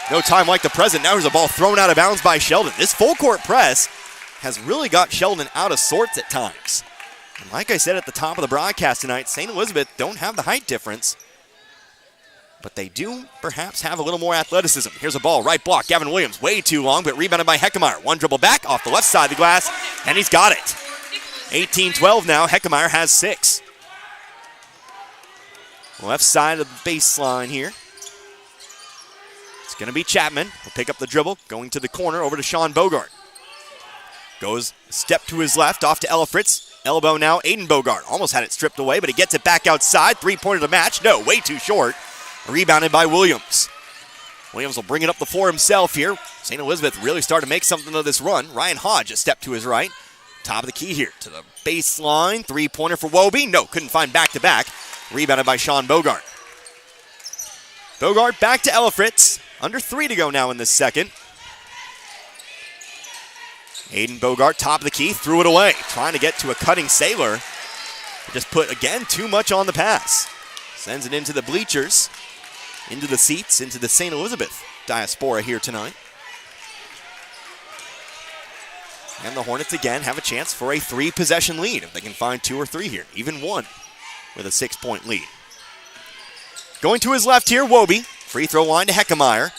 No time like the present. Now there's a ball thrown out of bounds by Sheldon. This full court press has really got Sheldon out of sorts at times. And like I said at the top of the broadcast tonight, St. Elizabeth don't have the height difference, but they do perhaps have a little more athleticism. Here's a ball, right block. Gavin Williams, way too long, but rebounded by Heckemeyer. One dribble back off the left side of the glass, and he's got it. 18-12 now. Heckemeyer has 6. Left side of the baseline here. It's going to be Chapman. He'll pick up the dribble, going to the corner, over to Sean Bogart. Goes step to his left, off to Elifritz. Elbow now, Aiden Bogart. Almost had it stripped away, but he gets it back outside. 3-pointer to match. No, way too short. Rebounded by Williams. Williams will bring it up the floor himself here. St. Elizabeth really started to make something of this run. Ryan Hodge a step to his right. Top of the key here to the baseline. 3-pointer for Wobie. No, couldn't find back-to-back. Rebounded by Sean Bogart. Bogart back to Elifritz. Under 3 to go now in this second. Aiden Bogart, top of the key, threw it away. Trying to get to a cutting Sailor. Just put, again, too much on the pass. Sends it into the bleachers, into the seats, into the St. Elizabeth diaspora here tonight. And the Hornets again have a chance for a 3-possession lead if they can find 2 or 3 here, even 1 with a 6-point lead. Going to his left here, Wobie. Free throw line to Heckemeyer.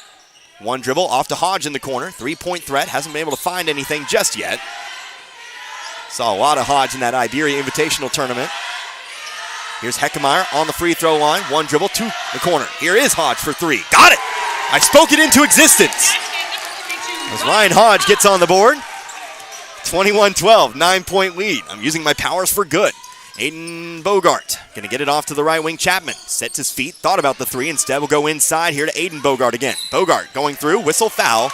1 dribble off to Hodge in the corner. 3-point threat, hasn't been able to find anything just yet. Saw a lot of Hodge in that Iberia Invitational tournament. Here's Heckemeyer on the free throw line. 1 dribble to the corner. Here is Hodge for 3. Got it! I spoke it into existence. As Ryan Hodge gets on the board. 21-12, 9-point lead. I'm using my powers for good. Aiden Bogart going to get it off to the right wing. Chapman sets his feet, thought about the 3. Instead, will go inside here to Aiden Bogart again. Bogart going through, whistle foul.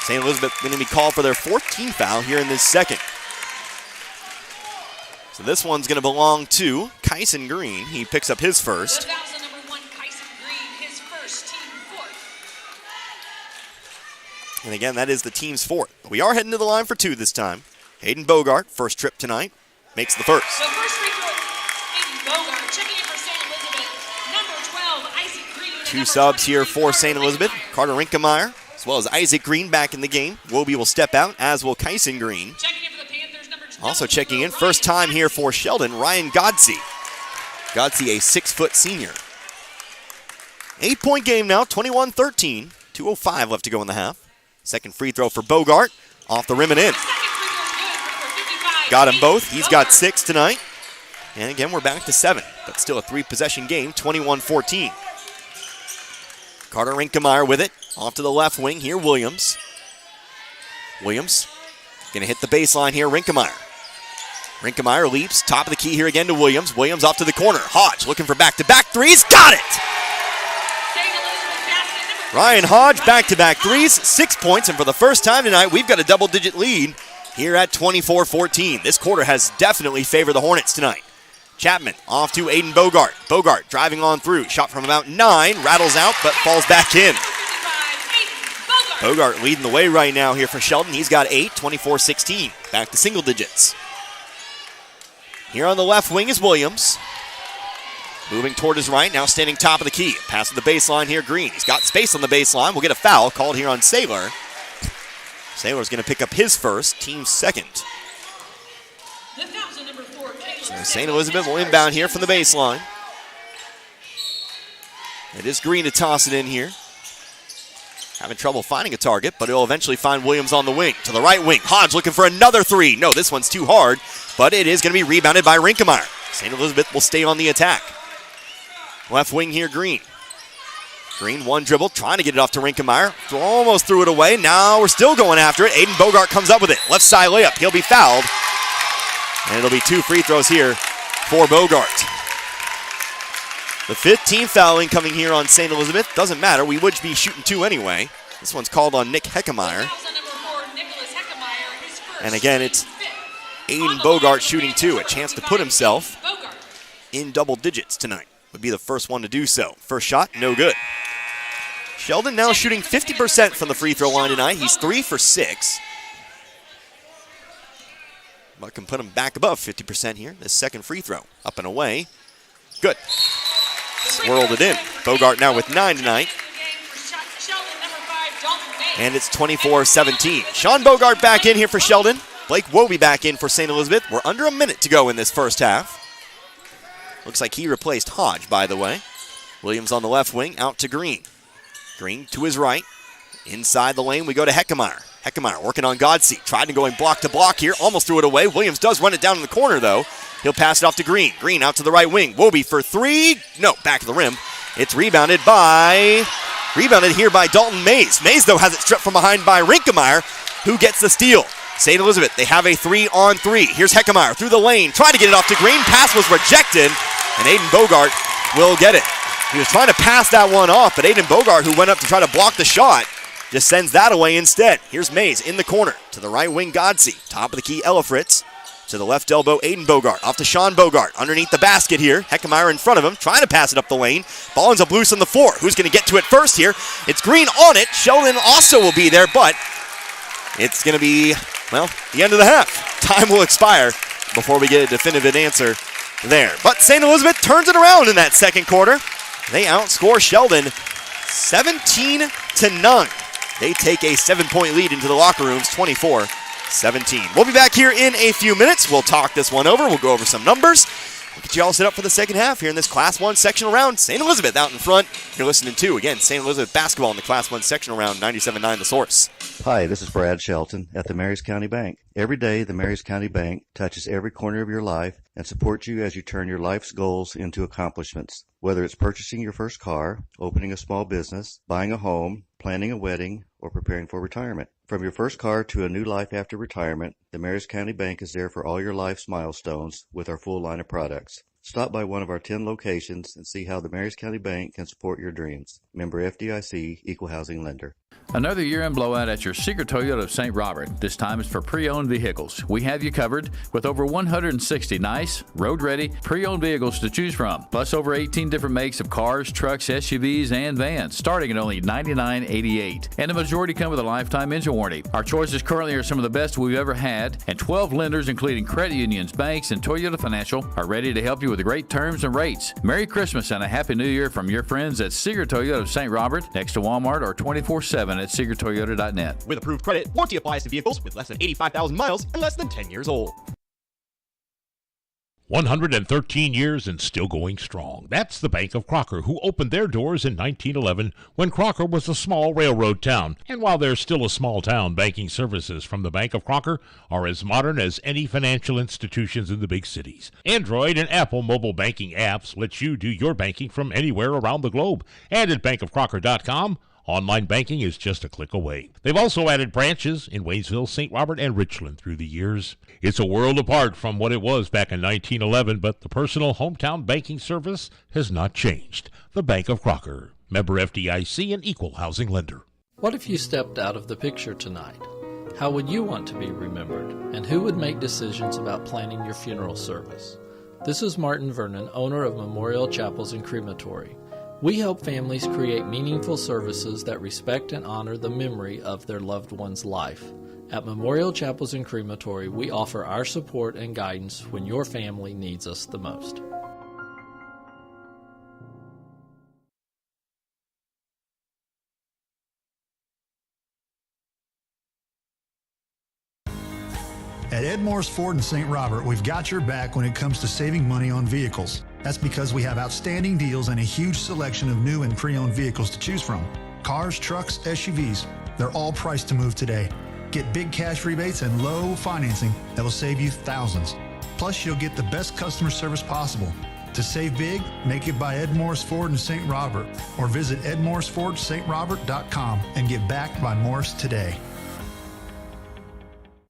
St. Elizabeth going to be called for their 14th foul here in this second. So this one's going to belong to Kyson Green. He picks up his first. The foul's on number 1, Kyson Green, his first, team 4th. And again, that is the team's 4th. We are heading to the line for 2 this time. Aiden Bogart, first trip tonight, makes the first. The first free throw, Aiden Bogart, checking in for St. Elizabeth, number 12, Isaac Green. 2 subs here for St. Elizabeth. Carter Rinkemeyer, as well as Isaac Green back in the game. Wobie will step out, as will Kyson Green. Checking in for the Panthers, number 12. Also checking in, first time here for Sheldon, Ryan Godsey. Godsey, a 6-foot senior. 8-point game now, 21-13. 2:05 left to go in the half. Second free throw for Bogart, off the rim and in. Got them both. He's got 6 tonight. And again, we're back to 7, but still a 3-possession game, 21-14. Carter Rinkemeyer with it. Off to the left wing here, Williams. Williams going to hit the baseline here, Rinkemeyer. Rinkemeyer leaps, top of the key here again to Williams. Williams off to the corner. Hodge looking for back-to-back 3s. Got it! Ryan Hodge, back-to-back 3s, 6 points, and for the first time tonight, we've got a double-digit lead here at 24-14. This quarter has definitely favored the Hornets tonight. Chapman off to Aiden Bogart. Bogart driving on through. Shot from about 9, rattles out, but falls back in. Bogart leading the way right now here for Sheldon. He's got 8, 24-16. Back to single digits. Here on the left wing is Williams. Moving toward his right, now standing top of the key. Pass to the baseline here, Green. He's got space on the baseline. We'll get a foul called here on Saylor. Saylor's going to pick up his first, team's second. So St. Elizabeth will inbound here from the baseline. It is Green to toss it in here. Having trouble finding a target, but he'll eventually find Williams on the wing. To the right wing, Hodge looking for another 3. No, this one's too hard, but it is going to be rebounded by Rinkemeyer. St. Elizabeth will stay on the attack. Left wing here, Green. Green, 1 dribble, trying to get it off to Rinkemeyer. Almost threw it away. Now we're still going after it. Aiden Bogart comes up with it. Left side layup. He'll be fouled. And it'll be 2 free throws here for Bogart. The 15th fouling coming here on St. Elizabeth. Doesn't matter. We would be shooting 2 anyway. This one's called on Nick Heckemeyer. And again, it's Aiden Bogart shooting 2. A chance to put himself in double digits tonight. Would be the first one to do so. First shot, no good. Sheldon now shooting 50% from the free throw line tonight. He's 3 for 6. But can put him back above 50% here. This second free throw, up and away. Good. Swirled it in. Bogart now with 9 tonight. And it's 24-17. Sean Bogart back in here for Sheldon. Blake Wobie back in for St. Elizabeth. We're under a minute to go in this first half. Looks like he replaced Hodge, by the way. Williams on the left wing, out to Green. Green to his right. Inside the lane, we go to Heckemeyer. Heckemeyer working on Godsey. Tried to go in block to block here. Almost threw it away. Williams does run it down in the corner, though. He'll pass it off to Green. Green out to the right wing. Wobie for 3. No, back to the rim. It's rebounded here by Dalton Mays. Mays, though, has it stripped from behind by Rinkemeyer, who gets the steal. St. Elizabeth, they have a 3-on-3. Here's Heckemeyer through the lane, trying to get it off to Green. Pass was rejected, and Aiden Bogart will get it. He was trying to pass that one off, but Aiden Bogart, who went up to try to block the shot, just sends that away instead. Here's Mays in the corner. To the right wing, Godsey. Top of the key, Ella Fritz. To the left elbow, Aiden Bogart. Off to Sean Bogart. Underneath the basket here. Heckemeyer in front of him, trying to pass it up the lane. Ball ends up loose on the floor. Who's going to get to it first here? It's Green on it. Sheldon also will be there, but it's going to be, well, the end of the half. Time will expire before we get a definitive answer there. But St. Elizabeth turns it around in that second quarter. They outscore Sheldon 17-9. They take a 7-point lead into the locker rooms, 24-17. We'll be back here in a few minutes. We'll talk this one over. We'll go over some numbers. We'll get you all set up for the second half here in this Class 1 sectional round. St. Elizabeth out in front. You're listening to, again, St. Elizabeth basketball in the Class 1 sectional round, 97.9 The Source. Hi, this is Brad Shelton at the Marys County Bank. Every day, the Marys County Bank touches every corner of your life and supports you as you turn your life's goals into accomplishments. Whether it's purchasing your first car, opening a small business, buying a home, planning a wedding, or preparing for retirement. From your first car to a new life after retirement, the Marys County Bank is there for all your life's milestones with our full line of products. Stop by one of our 10 locations and see how the Marys County Bank can support your dreams. Member FDIC, Equal Housing Lender. Another year-end blowout at your Seeger Toyota of St. Robert. This time it's for pre-owned vehicles. We have you covered with over 160 nice, road-ready, pre-owned vehicles to choose from. Plus over 18 different makes of cars, trucks, SUVs, and vans, starting at only $99.88. And the majority come with a lifetime engine warranty. Our choices currently are some of the best we've ever had, and 12 lenders, including credit unions, banks, and Toyota Financial, are ready to help you with great terms and rates. Merry Christmas and a Happy New Year from your friends at Seeger Toyota of St. Robert, next to Walmart, or 24/7 at SeegerToyota.net. With approved credit, warranty applies to vehicles with less than 85,000 miles and less than 10 years old. 113 years and still going strong. That's the Bank of Crocker, who opened their doors in 1911 when Crocker was a small railroad town. And while they're still a small town, banking services from the Bank of Crocker are as modern as any financial institutions in the big cities. Android and Apple mobile banking apps let you do your banking from anywhere around the globe. And at bankofcrocker.com, online banking is just a click away. They've also added branches in Waynesville, St. Robert, and Richland through the years. It's a world apart from what it was back in 1911, but the personal hometown banking service has not changed. The Bank of Crocker, member FDIC and equal housing lender. What if you stepped out of the picture tonight? How would you want to be remembered? And who would make decisions about planning your funeral service? This is Martin Vernon, owner of Memorial Chapels and Crematory. We help families create meaningful services that respect and honor the memory of their loved one's life. At Memorial Chapels and Crematory, we offer our support and guidance when your family needs us the most. At Ed Morris Ford in St. Robert, we've got your back when it comes to saving money on vehicles. That's because we have outstanding deals and a huge selection of new and pre-owned vehicles to choose from. Cars, trucks, SUVs, they're all priced to move today. Get big cash rebates and low financing that will save you thousands. Plus, you'll get the best customer service possible. To save big, make it by Ed Morris Ford in St. Robert or visit edmorrisfordstrobert.com and get backed by Morris today.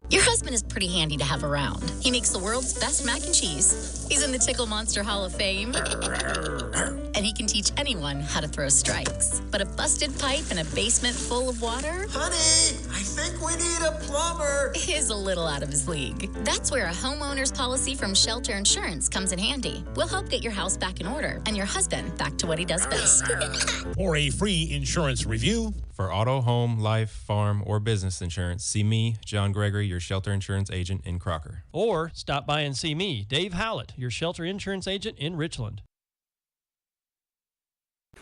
Your husband is pretty handy to have around. He makes the world's best mac and cheese. He's in the Tickle Monster Hall of Fame. And he can teach anyone how to throw strikes. But a busted pipe in a basement full of water? Honey, I think we need a plumber. Is a little out of his league. That's where a homeowner's policy from Shelter Insurance comes in handy. We'll help get your house back in order and your husband back to what he does best. For a free insurance review, For auto, home, life, farm, or business insurance, see me, John Gregory, your Shelter Insurance agent in Crocker. Or stop by and see me, Dave Howlett, your Shelter Insurance agent in Richland.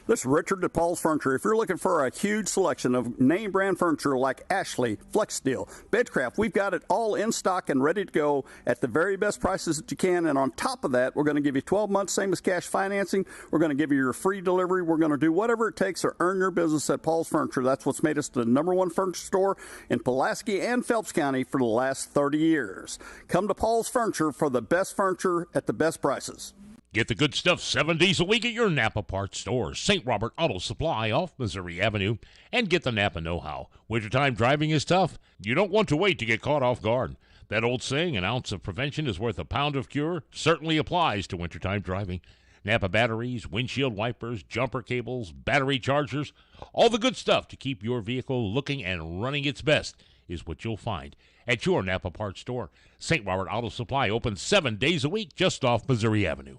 This is Richard DePaul's Furniture. If you're looking for a huge selection of name brand furniture like Ashley, FlexSteel, Bedcraft, we've got it all in stock and ready to go at the very best prices that you can. And on top of that, we're going to give you 12 months, same as cash financing. We're going to give you your free delivery. We're going to do whatever it takes to earn your business at Paul's Furniture. That's what's made us the #1 furniture store in Pulaski and Phelps County for the last 30 years. Come to Paul's Furniture for the best furniture at the best prices. get the good stuff 7 days a week at your Napa parts store. St. Robert Auto Supply off Missouri Avenue. And get the Napa know-how. Wintertime driving is tough. You don't want to wait to get caught off guard. That old saying, an ounce of prevention is worth a pound of cure, certainly applies to wintertime driving. Napa batteries, windshield wipers, jumper cables, battery chargers, all the good stuff to keep your vehicle looking and running its best is what you'll find at your Napa parts store. St. Robert Auto Supply opens 7 days a week just off Missouri Avenue.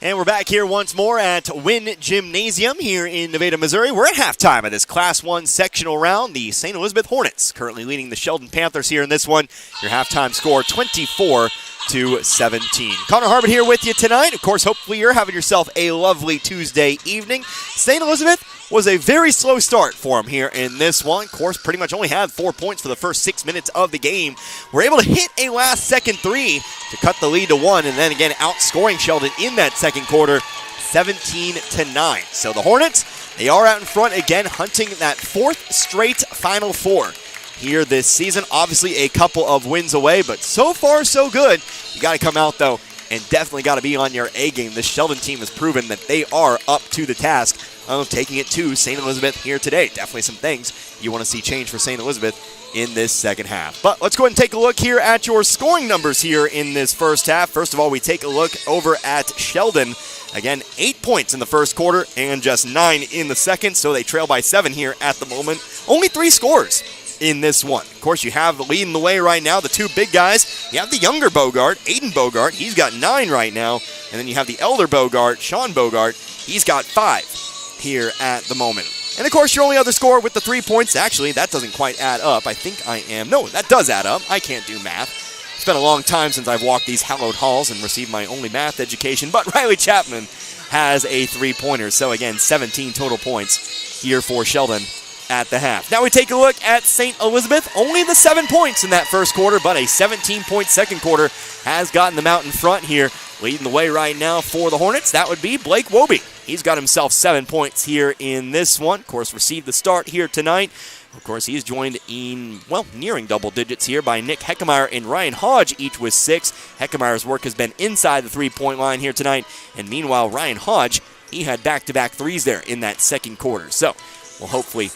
And we're back here once more at Wynn Gymnasium here in Nevada, Missouri. We're at halftime of this Class 1 sectional round. The St. Elizabeth Hornets currently leading the Sheldon Panthers here in this one. Your halftime score, 24-17. to 17. Connor Harbin here with you tonight. Of course, hopefully you're having yourself a lovely Tuesday evening. St. Elizabeth was a very slow start for them here in this one. Of course, pretty much only had 4 points for the first 6 minutes of the game. Were able to hit a last-second three to cut the lead to 1, and then again outscoring Sheldon in that second quarter, 17-9. So the Hornets, they are out in front again, hunting that 4th straight Final Four here this season. Obviously a couple of wins away, but so far so good. You got to come out, though, and definitely got to be on your A game. This Sheldon team has proven that they are up to the task of taking it to St. Elizabeth here today. Definitely some things you want to see change for St. Elizabeth in this second half. But let's go ahead and take a look here at your scoring numbers here in this first half. First of all, we take a look over at Sheldon. Again, 8 points in the first quarter and just 9 in the second, so they trail by 7 here at the moment. Only 3 scores in this one. Of course, you have leading the way right now, the two big guys. You have the younger Bogart, Aiden Bogart. He's got 9 right now. And then you have the elder Bogart, Sean Bogart. He's got 5 here at the moment. And, of course, your only other score with the 3 points, actually, that doesn't quite add up. I think I am. No, that does add up. I can't do math. It's been a long time since I've walked these hallowed halls and received my only math education. But Riley Chapman has a 3-pointer. So, again, 17 total points here for Sheldon at the half. Now we take a look at St. Elizabeth. Only the 7 points in that first quarter, but a 17-point second quarter has gotten them out in front here. Leading the way right now for the Hornets, that would be Blake Wobie. He's got himself 7 points here in this one. Of course, received the start here tonight. Of course, he's joined in, well, nearing double digits here by Nick Heckemeyer and Ryan Hodge, each with 6. Heckemeyer's work has been inside the 3-point line here tonight. And meanwhile, Ryan Hodge, he had back-to-back threes there in that second quarter. So we'll hopefully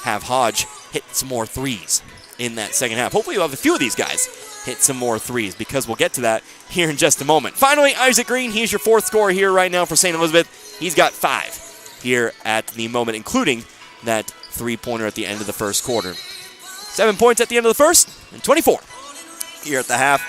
have Hodge hit some more threes in that second half. Hopefully you'll have a few of these guys hit some more threes, because we'll get to that here in just a moment. Finally, Isaac Green, he's your 4th scorer here right now for St. Elizabeth. He's got 5 here at the moment, including that 3-pointer at the end of the first quarter. 7 points at the end of the first, and 24 here at the half.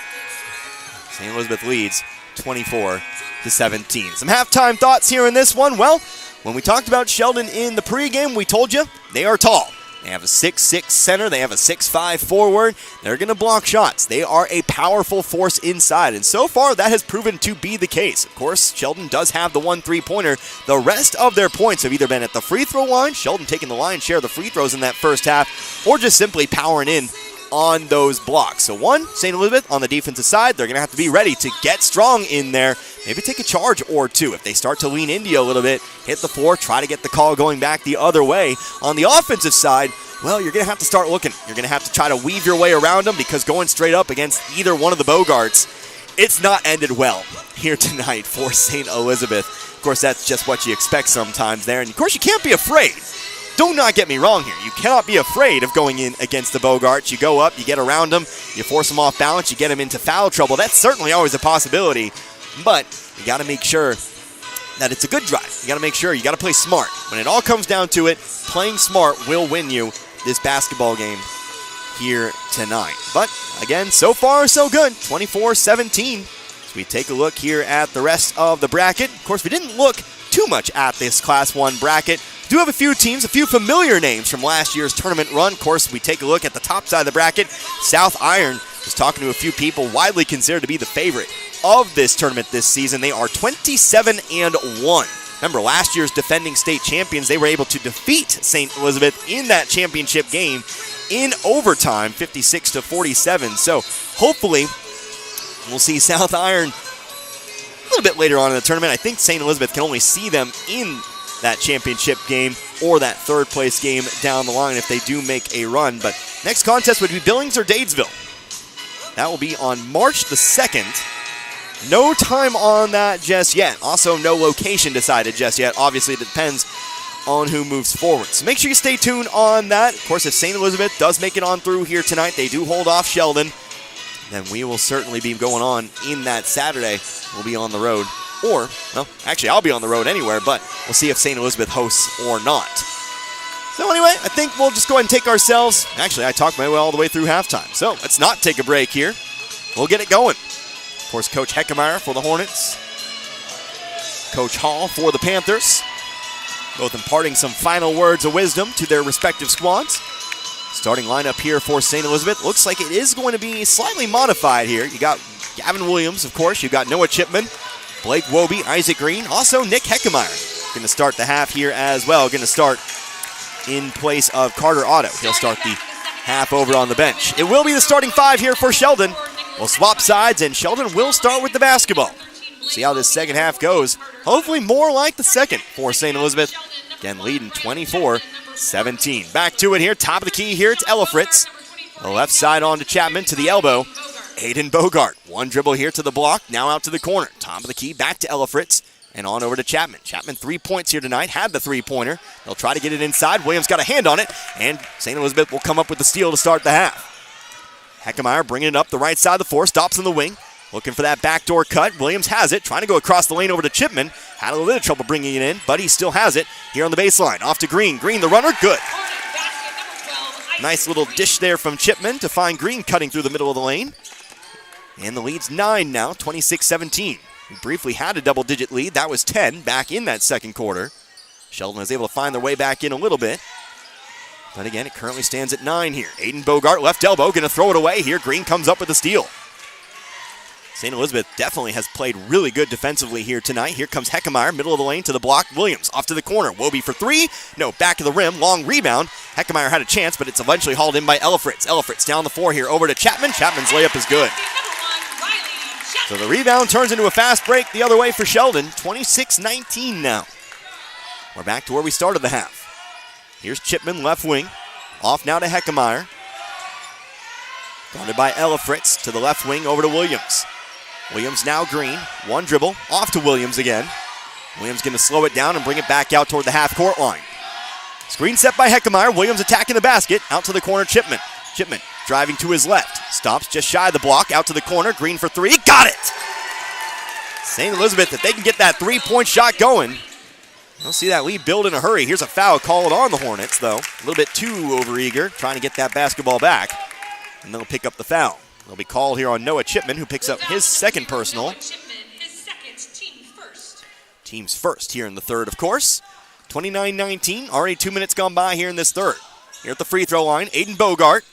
St. Elizab'th leads 24-17. Some halftime thoughts here in this one. Well, when we talked about Sheldon in the pregame, we told you they are tall. They have a 6'6 center. They have a 6'5 forward. They're going to block shots. They are a powerful force inside, and so far that has proven to be the case. Of course, Sheldon does have the 1 3-pointer. The rest of their points have either been at the free throw line, Sheldon taking the lion's share of the free throws in that first half, or just simply powering in on those blocks. So St. Elizabeth on the defensive side, they're going to have to be ready to get strong in there. Maybe take a charge or two. If they start to lean into you a little bit, hit the floor, try to get the call going back the other way. On the offensive side, well, you're going to have to start looking. You're going to have to try to weave your way around them, because going straight up against either one of the Bogarts, it's not ended well here tonight for St. Elizabeth. Of course, that's just what you expect sometimes there. And, of course, you can't be afraid. Do not get me wrong here. You cannot be afraid of going in against the Bogarts. You go up, you get around them, you force them off balance, you get them into foul trouble. That's certainly always a possibility, but you got to make sure that it's a good drive. You got to make sure you got to play smart. When it all comes down to it, playing smart will win you this basketball game here tonight. But again, so far so good, 24-17. So we take a look here at the rest of the bracket. Of course, we didn't look too much at this Class 1 bracket. We do have a few teams, a few familiar names from last year's tournament run. Of course, we take a look at the top side of the bracket. South Iron was talking to a few people, widely considered to be the favorite of this tournament this season. They are 27-1. Remember, last year's defending state champions, they were able to defeat St. Elizabeth in that championship game in overtime, 56-47. So hopefully we'll see South Iron a little bit later on in the tournament. I think St. Elizabeth can only see them in that championship game or that third place game down the line if they do make a run. But next contest would be Billings or Dadesville. That will be on March the 2nd. No time on that just yet. Also, no location decided just yet. Obviously, it depends on who moves forward. So make sure you stay tuned on that. Of course, if St. Elizabeth does make it on through here tonight, they do hold off Sheldon, then we will certainly be going on in that Saturday. We'll be on the road. Or, well, actually, I'll be on the road anywhere, but we'll see if St. Elizabeth hosts or not. So anyway, I think we'll just go ahead and take ourselves. Actually, I talked my way all the way through halftime. So let's not take a break here. We'll get it going. Of course, Coach Heckemeyer for the Hornets. Coach Hall for the Panthers. Both imparting some final words of wisdom to their respective squads. Starting lineup here for St. Elizabeth. Looks like it is going to be slightly modified here. You got Gavin Williams, of course. You've got Noah Chipman, Blake Wobie, Isaac Green, also Nick Heckemeyer. Going to start the half here as well. Going to start in place of Carter Otto. He'll start the half over on the bench. It will be the starting five here for Sheldon. We'll swap sides, and Sheldon will start with the basketball. See how this second half goes. Hopefully more like the second for St. Elizabeth. Again, leading 24-17. Back to it here. Top of the key here. It's Ella Fritz. The left side on to Chapman to the elbow. Aiden Bogart. One dribble here to the block. Now out to the corner. Top of the key. Back to Ella Fritz. And on over to Chapman. Chapman 3 points here tonight. Had the three-pointer. They'll try to get it inside. Williams got a hand on it. And St. Elizabeth will come up with the steal to start the half. Heckemeyer bringing it up the right side of the floor. Stops in the wing. Looking for that backdoor cut. Williams has it. Trying to go across the lane over to Chipman. Had a little bit of trouble bringing it in, but he still has it here on the baseline. Off to Green. Green, the runner. Good. Nice little dish there from Chipman to find Green cutting through the middle of the lane. And the lead's 9 now, 26-17. We briefly had a double-digit lead. That was 10 back in that second quarter. Sheldon was able to find their way back in a little bit. But again, it currently stands at 9 here. Aiden Bogart, left elbow, going to throw it away here. Green comes up with the steal. St. Elizabeth definitely has played really good defensively here tonight. Here comes Heckemeyer, middle of the lane to the block. Williams off to the corner. Wobie for three. No, back of the rim. Long rebound. Heckemeyer had a chance, but it's eventually hauled in by Ella Fritz. Ella Fritz down the floor here over to Chapman. Chapman's layup is good. So the rebound turns into a fast break the other way for Sheldon. 26-19 now. We're back to where we started the half. Here's Chipman, left wing. Off now to Heckemeyer. Guarded by Ella Fritz to the left wing over to Williams. Williams now Green. One dribble. Off to Williams again. Williams going to slow it down and bring it back out toward the half-court line. Screen set by Heckemeyer. Williams attacking the basket. Out to the corner, Chipman. Chipman driving to his left. Stops just shy of the block. Out to the corner. Green for three. Got it! St. Elizabeth, if they can get that three-point shot going, we'll see that lead build in a hurry. Here's a foul called on the Hornets, though. A little bit too overeager, trying to get that basketball back. And they'll pick up the foul. It'll be called here on Noah Chipman, who picks up his second personal. Team's first here in the third, of course. 29-19, already 2 minutes gone by here in this third. Here at the free throw line, Aiden Bogart.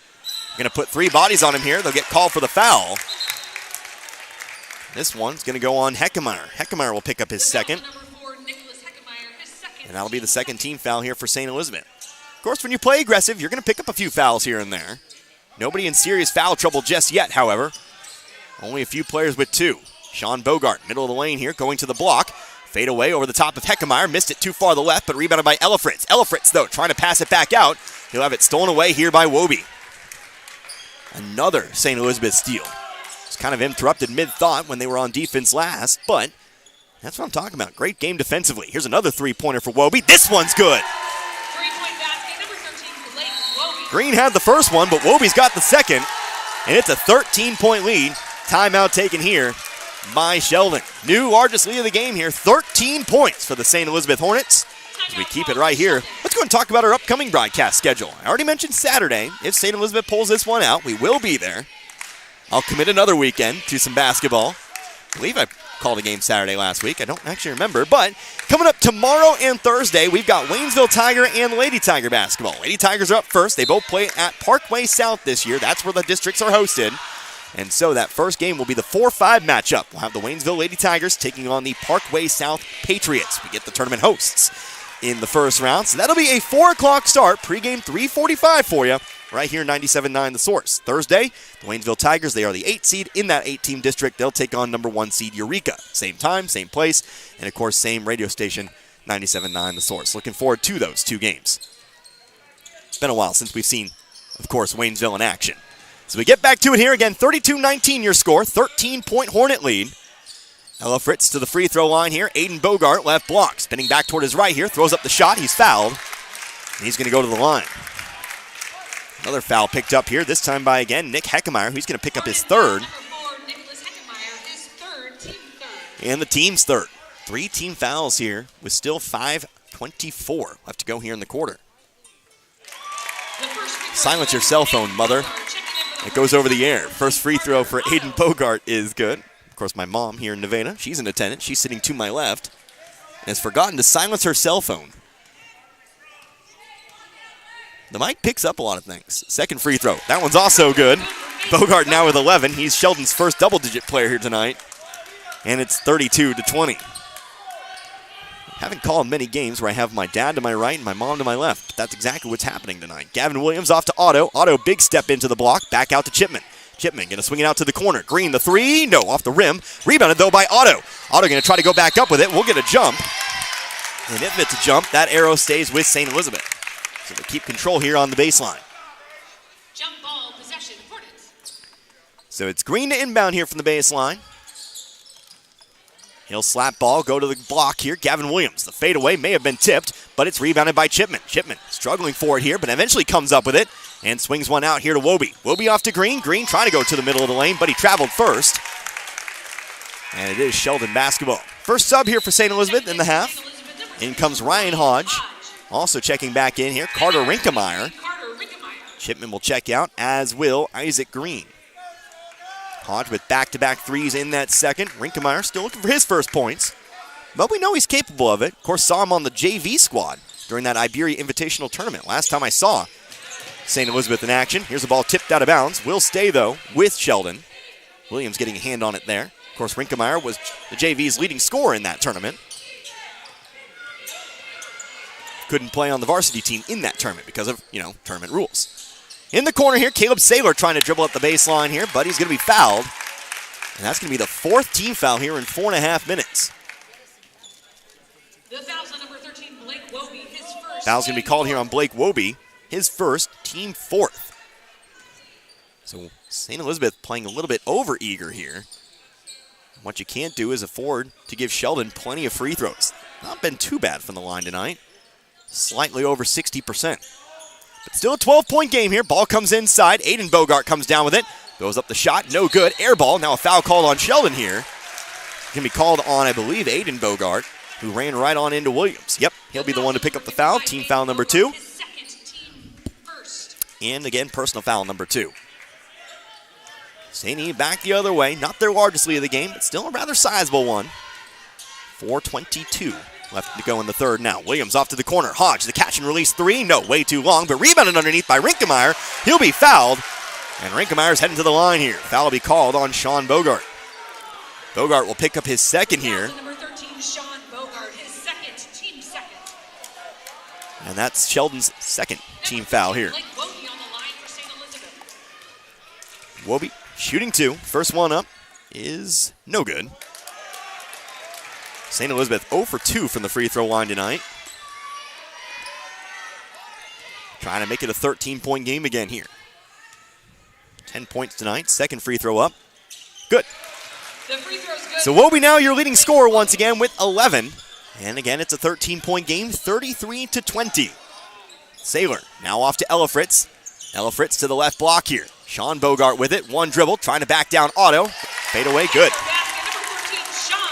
Going to put three bodies on him here. They'll get called for the foul. This one's going to go on Heckemeyer. Heckemeyer will pick up his second. And that'll be the second team foul here for St. Elizabeth. Of course, when you play aggressive, you're going to pick up a few fouls here and there. Nobody in serious foul trouble just yet, however. Only a few players with two. Sean Bogart, middle of the lane here, going to the block. Fade away over the top of Heckemeyer. Missed it too far to the left, but rebounded by Ella Fritz. Ella Fritz, though, trying to pass it back out. He'll have it stolen away here by Wobie. Another St. Elizabeth steal. It's kind of interrupted mid-thought when they were on defense last, but that's what I'm talking about. Great game defensively. Here's another three-pointer for Wobie. This one's good. Green had the first one, but Wobie's got the second, and it's a 13-point lead. Timeout taken here by Sheldon. New largest lead of the game here, 13 points for the St. Elizabeth Hornets. As we keep it right here, let's go and talk about our upcoming broadcast schedule. I already mentioned Saturday. If St. Elizabeth pulls this one out, we will be there. I'll commit another weekend to some basketball. I believe I called a game Saturday last week. I don't actually remember. But coming up tomorrow and Thursday, we've got Waynesville Tiger and Lady Tiger basketball. Lady Tigers are up first. They both play at Parkway South this year. That's where the districts are hosted. And so that first game will be the 4-5 matchup. We'll have the Waynesville Lady Tigers taking on the Parkway South Patriots. We get the tournament hosts in the first round. So that'll be a 4 o'clock start. Pregame 3:45 for you. Right here, 97.9 The Source. Thursday, the Waynesville Tigers, they are the 8th seed in that 8-team district. They'll take on number 1 seed Eureka. Same time, same place, and of course, same radio station, 97.9 The Source. Looking forward to those two games. It's been a while since we've seen, of course, Waynesville in action. So we get back to it here again, 32-19 your score, 13-point Hornet lead. Ella Fritz to the free throw line here. Aiden Bogart, left block, spinning back toward his right here, throws up the shot, he's fouled, and he's going to go to the line. Another foul picked up here, this time by, again, Nick Heckemeyer, who's going to pick up his third. And the team's third. 3 team fouls here with still 5:24 left to go here in the quarter. Silence your cell phone, mother. It goes over the air. First free throw for Aiden Bogart is good. Of course, my mom here in Nevada, she's in attendance. She's sitting to my left and has forgotten to silence her cell phone. The mic picks up a lot of things. Second free throw. That one's also good. Bogart now with 11. He's Sheldon's first double-digit player here tonight. And it's 32-20. Haven't called many games where I have my dad to my right and my mom to my left. But that's exactly what's happening tonight. Gavin Williams off to Otto. Otto, big step into the block. Back out to Chipman. Chipman going to swing it out to the corner. Green, the three. No, off the rim. Rebounded, though, by Otto. Otto going to try to go back up with it. We'll get a jump. And if it's a jump, that arrow stays with St. Elizabeth. So they keep control here on the baseline. Jump ball possession, Hornets. So it's Green to inbound here from the baseline. He'll slap ball, go to the block here. Gavin Williams, the fadeaway may have been tipped, but it's rebounded by Chipman. Chipman struggling for it here, but eventually comes up with it and swings one out here to Wobie. Wobie off to Green. Green trying to go to the middle of the lane, but he traveled first. And it is Sheldon basketball. First sub here for St. Elizabeth in the half. In comes Ryan Hodge. Also checking back in here, Carter Rinkemeyer. Chipman will check out, as will Isaac Green. Hodge with back-to-back threes in that second. Rinkemeyer still looking for his first points. But we know he's capable of it. Of course, saw him on the JV squad during that Iberia Invitational Tournament. Last time I saw St. Elizabeth in action. Here's the ball tipped out of bounds. Will stay, though, with Sheldon. Williams getting a hand on it there. Of course, Rinkemeyer was the JV's leading scorer in that tournament. Couldn't play on the varsity team in that tournament because of, tournament rules. In the corner here, Caleb Saylor trying to dribble up the baseline here, but he's going to be fouled. And that's going to be the fourth team foul here in 4.5 minutes. The foul's on number 13, Blake Wobie, his first. Foul's going to be called here on Blake Wobie, his first, team fourth. So St. Elizabeth playing a little bit over-eager here. What you can't do is afford to give Sheldon plenty of free throws. Not been too bad from the line tonight. Slightly over 60%. But still a 12-point game here. Ball comes inside. Aiden Bogart comes down with it. Goes up the shot. No good. Air ball. Now a foul called on Sheldon here. Going to be called on, I believe, Aiden Bogart, who ran right on into Williams. Yep, he'll be the one to pick up the foul. Team foul number 2. And again, personal foul number 2. St. E back the other way. Not their largest lead of the game, but still a rather sizable one. 4:22 left to go in the third now. Williams off to the corner. Hodge, the catch and release three. No, way too long, but rebounded underneath by Rinkemeyer. He'll be fouled, and Rinkemeyer's heading to the line here. Foul will be called on Sean Bogart. Bogart will pick up his second here. Number 13, Sean Bogart, his second, team second. And that's Sheldon's second team foul here. Blake Wobie on the line for St. Elizabeth. Wobie shooting two. First one up is no good. St. Elizabeth 0 for 2 from the free throw line tonight. Trying to make it a 13-point game again here. 10 points tonight. Second free throw up. Good. The free throw's good. So Wobie now your leading scorer once again with 11. And again, it's a 13-point game, 33-20. Saylor now off to Ella Fritz. Ella Fritz to the left block here. Sean Bogart with it. One dribble, trying to back down Otto. Fade away, good.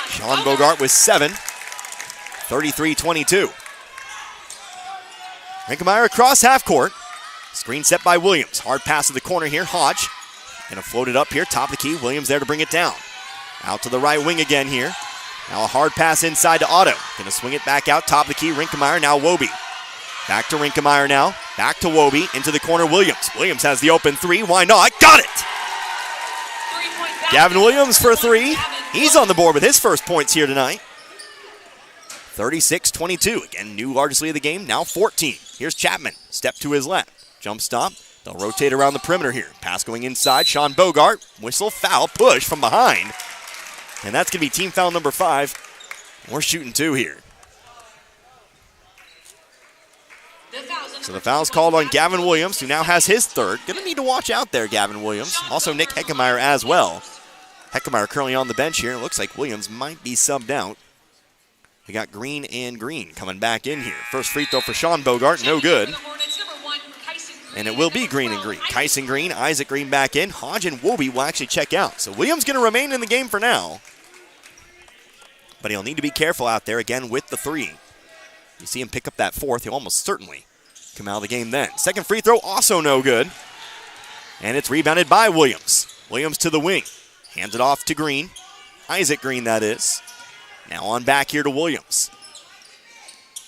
Sean Bogart with 7. 33-22. Rinkemeyer across half court. Screen set by Williams. Hard pass to the corner here. Hodge gonna float it up here. Top of the key. Williams there to bring it down. Out to the right wing again here. Now a hard pass inside to Otto. Gonna swing it back out. Top of the key. Rinkemeyer. Now Wobie. Back to Rinkemeyer now. Back to Wobie. Into the corner. Williams. Williams has the open three. Why not? Got it! Gavin Williams for 3. He's on the board with his first points here tonight. 36-22. Again, new largest lead of the game, now 14. Here's Chapman. Step to his left. Jump stop. They'll rotate around the perimeter here. Pass going inside. Sean Bogart. Whistle, foul, push from behind. And that's going to be team foul number 5. We're shooting 2 here. So the foul's called on Gavin Williams, who now has his third. Going to need to watch out there, Gavin Williams. Also Nick Heckemeyer as well. Heckemeyer currently on the bench here. It looks like Williams might be subbed out. We got Green and Green coming back in here. First free throw for Sean Bogart, no good. And it will be Green and Green. Kyson Green, Isaac Green back in. Hodge and Wobie will actually check out. So Williams going to remain in the game for now. But he'll need to be careful out there again with the 3. You see him pick up that 4th, he'll almost certainly come out of the game then. Second free throw, also no good. And it's rebounded by Williams. Williams to the wing. Hands it off to Green. Isaac Green, that is. Now on back here to Williams.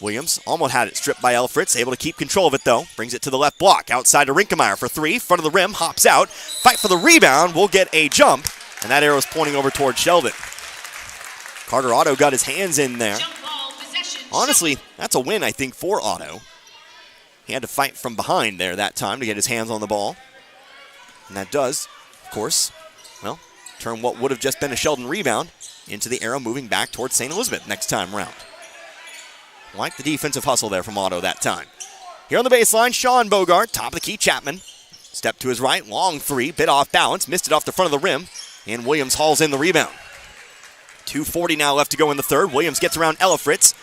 Williams almost had it stripped by Elfritz, able to keep control of it though. Brings it to the left block, outside to Rinkemeyer for three, front of the rim, hops out, fight for the rebound, will get a jump, and that arrow's pointing over toward Sheldon. Carter Otto got his hands in there. Honestly, that's a win, I think, for Otto. He had to fight from behind there that time to get his hands on the ball. And that does, of course, well, turn what would have just been a Sheldon rebound into the arrow moving back towards St. Elizabeth next time around. Like the defensive hustle there from Otto that time. Here on the baseline, Sean Bogart, top of the key, Chapman. Step to his right, long three, bit off balance, missed it off the front of the rim, and Williams hauls in the rebound. 2:40 now left to go in the third. Williams gets around Elfritz.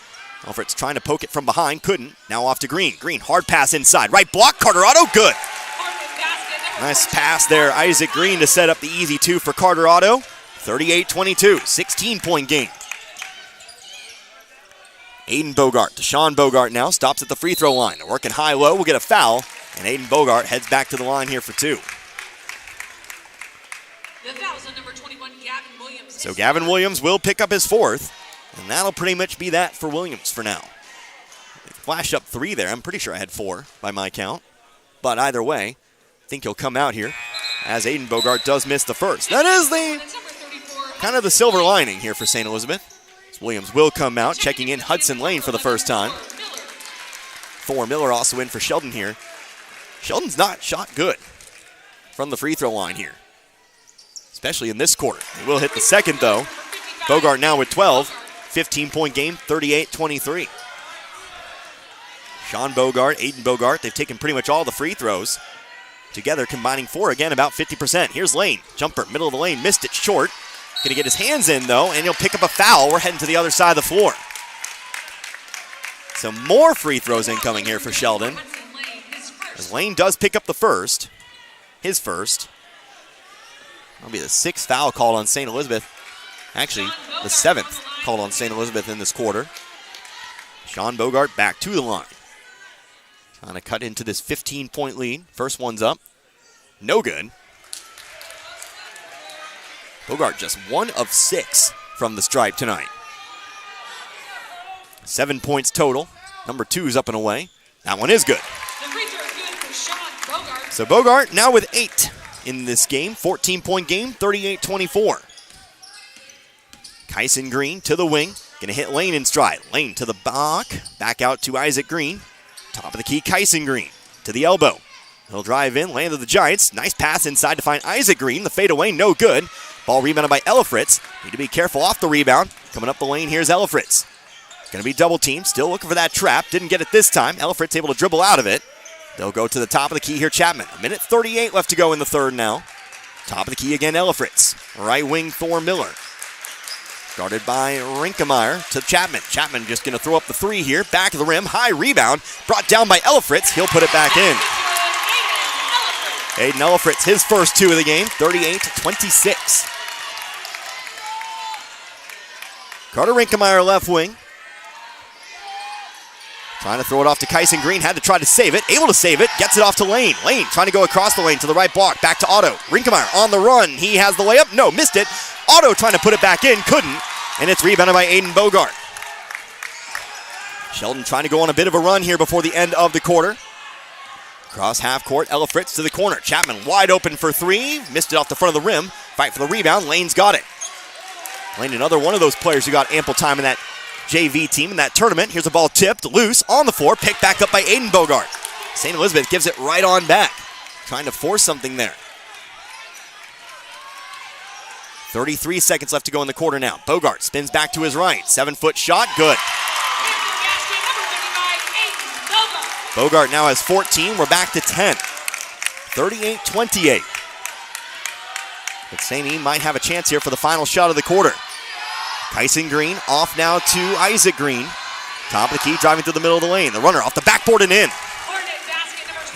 Elfritz trying to poke it from behind, couldn't. Now off to Green. Green, hard pass inside. Right block, Carter Otto, good. Nice pass there, Isaac Green to set up the easy two for Carter Otto. 38-22, 16-point game. Aiden Bogart to Sean Bogart now, stops at the free throw line. Working high-low, will get a foul, and Aiden Bogart heads back to the line here for two. The foul's on number 21, Gavin Williams. So Gavin Williams will pick up his fourth, and that'll pretty much be that for Williams for now. Flash up three there. I'm pretty sure I had four by my count. But either way, I think he'll come out here as Aiden Bogart does miss the first. That is the kind of the silver lining here for St. Elizabeth. Williams will come out, checking in Hudson Lane for the first time. Thor Miller also in for Sheldon here. Sheldon's not shot good from the free throw line here, especially in this quarter. He will hit the second, though. Bogart now with 12. 15-point game, 38-23. Sean Bogart, Aiden Bogart, they've taken pretty much all the free throws. Together, combining four, again, about 50%. Here's Lane, jumper, middle of the lane, missed it short. Going to get his hands in, though, and he'll pick up a foul. We're heading to the other side of the floor. So more free throws incoming here for Sheldon. As Lane does pick up the first, his first. That'll be the sixth foul called on St. Elizabeth. Actually, the seventh called on St. Elizabeth in this quarter. Sean Bogart back to the line. Trying to cut into this 15-point lead. First one's up. No good. Bogart just 1 of 6 from the stripe tonight. 7 points total. Number 2's up and away. That one is good. So Bogart now with 8 in this game. 14-point game, 38-24. Kyson Green to the wing. Going to hit Lane in stride. Lane to the block. Back out to Isaac Green. Top of the key, Kyson Green to the elbow. He'll drive in, land of the Giants. Nice pass inside to find Isaac Green. The fadeaway, no good. Ball rebounded by Elfritz. Need to be careful off the rebound. Coming up the lane, here's Elfritz. Going to be double teamed. Still looking for that trap. Didn't get it this time. Elfritz able to dribble out of it. They'll go to the top of the key here, Chapman. 1:38 left to go in the third now. Top of the key again, Elfritz. Right wing, Thor Miller. Guarded by Rinkemeyer to Chapman. Chapman just going to throw up the three here. Back of the rim, high rebound. Brought down by Elfritz. He'll put it back in. Aiden Elfritz, his first two of the game, 38-26. Carter Rinkemeyer left wing. Trying to throw it off to Kyson Green. Had to try to save it. Able to save it. Gets it off to Lane. Lane trying to go across the lane to the right block. Back to Otto. Rinkemeyer on the run. He has the layup. No, missed it. Otto trying to put it back in. Couldn't. And it's rebounded by Aiden Bogart. Sheldon trying to go on a bit of a run here before the end of the quarter. Cross half court. Elfritz to the corner. Chapman wide open for three. Missed it off the front of the rim. Fight for the rebound. Lane's got it. Lane, another one of those players who got ample time in that JV team in that tournament. Here's a ball tipped, loose, on the floor, picked back up by Aiden Bogart. St. Elizabeth gives it right on back. Trying to force something there. 33 seconds left to go in the quarter now. Bogart spins back to his right. 7-foot shot, good. Bogart now has 14. We're back to 10. 38-28. But St. E might have a chance here for the final shot of the quarter. Kyson Green off now to Isaac Green. Top of the key, driving through the middle of the lane. The runner off the backboard and in.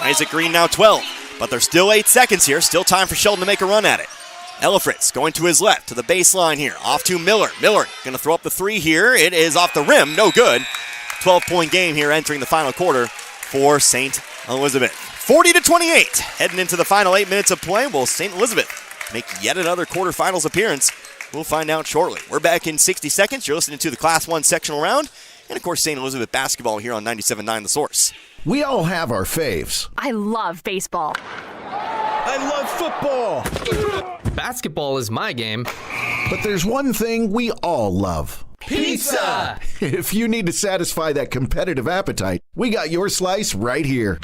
Isaac Green now 12. But there's still 8 seconds here. Still time for Sheldon to make a run at it. Elfritz going to his left to the baseline here. Off to Miller. Miller going to throw up the three here. It is off the rim. No good. 12-point game here entering the final quarter for St. Elizabeth. 40-28. Heading into the final 8 minutes of play. Will St. Elizabeth make yet another quarterfinals appearance? We'll find out shortly. We're back in 60 seconds. You're listening to the Class 1 sectional round and, of course, St. Elizabeth basketball here on 97.9 The Source. We all have our faves. I love baseball. I love football. Basketball is my game. But there's one thing we all love. Pizza! If you need to satisfy that competitive appetite, we got your slice right here.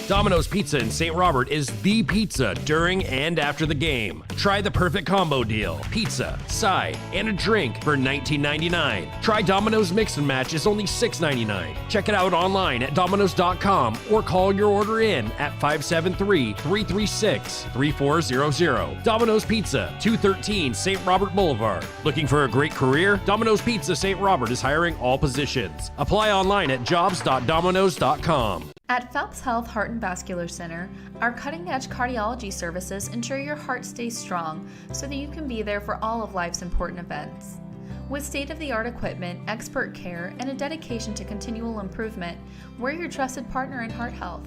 Domino's Pizza in St. Robert is the pizza during and after the game. Try the perfect combo deal. Pizza, side, and a drink for $19.99. Try Domino's Mix and Match is only $6.99. Check it out online at Domino's.com or call your order in at 573-336-3400. Domino's Pizza, 213 St. Robert Boulevard. Looking for a great career? Domino's Pizza St. Robert is hiring all positions. Apply online at jobs.domino's.com. At Phelps Health Heart and Vascular Center, our cutting-edge cardiology services ensure your heart stays strong so that you can be there for all of life's important events. With state-of-the-art equipment, expert care, and a dedication to continual improvement, we're your trusted partner in heart health.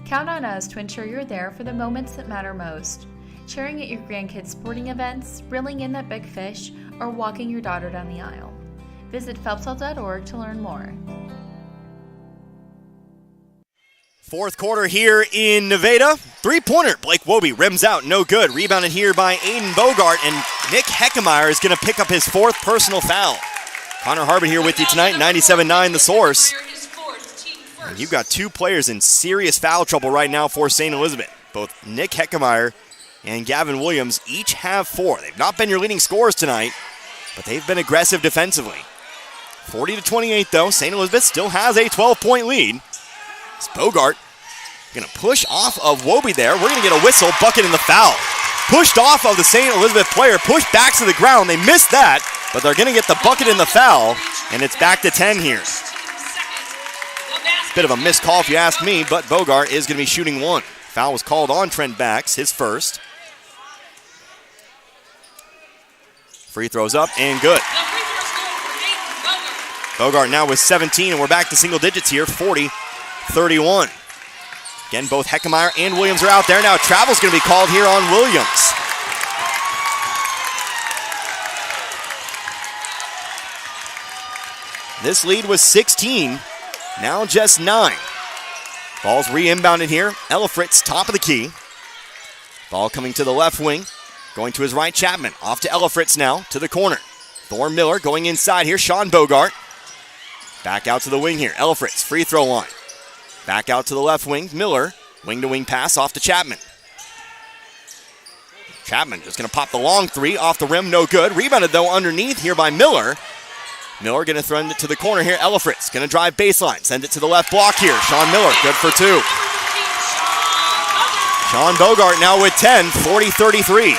Count on us to ensure you're there for the moments that matter most, cheering at your grandkids' sporting events, reeling in that big fish, or walking your daughter down the aisle. Visit phelpshealth.org to learn more. Fourth quarter here in Nevada. Three-pointer. Blake Wobie rims out. No good. Rebounded here by Aiden Bogart. And Nick Heckemeyer is going to pick up his fourth personal foul. Connor Harbin here with you tonight. 97.9 The Source. And you've got two players in serious foul trouble right now for St. Elizabeth. Both Nick Heckemeyer and Gavin Williams each have 4. They've not been your leading scorers tonight, but they've been aggressive defensively. 40-28, though. St. Elizabeth still has a 12-point lead. It's Bogart going to push off of Wobie there. We're going to get a whistle, bucket in the foul. Pushed off of the St. Elizabeth player, pushed back to the ground. They missed that, but they're going to get the bucket in the foul, and it's back to 10 here. Bit of a missed call if you ask me, but Bogart is going to be shooting one. Foul was called on Trent Bax, his first. Free throws up and good. Bogart now with 17, and we're back to single digits here, 40-31. Again, both Heckemeyer and Williams are out there. Now travel's going to be called here on Williams. This lead was 16, now just 9. Ball's re-inbounded here. Elifritz, top of the key. Ball coming to the left wing. Going to his right, Chapman. Off to Elifritz now, to the corner. Thor Miller going inside here. Sean Bogart. Back out to the wing here. Elifritz, free throw line. Back out to the left wing. Miller, wing-to-wing pass off to Chapman. Chapman just going to pop the long three off the rim. No good. Rebounded, though, underneath here by Miller. Miller going to throw it to the corner here. Elifritz going to drive baseline. Send it to the left block here. Sean Miller, good for 2. Sean Bogart now with 10, 40-33.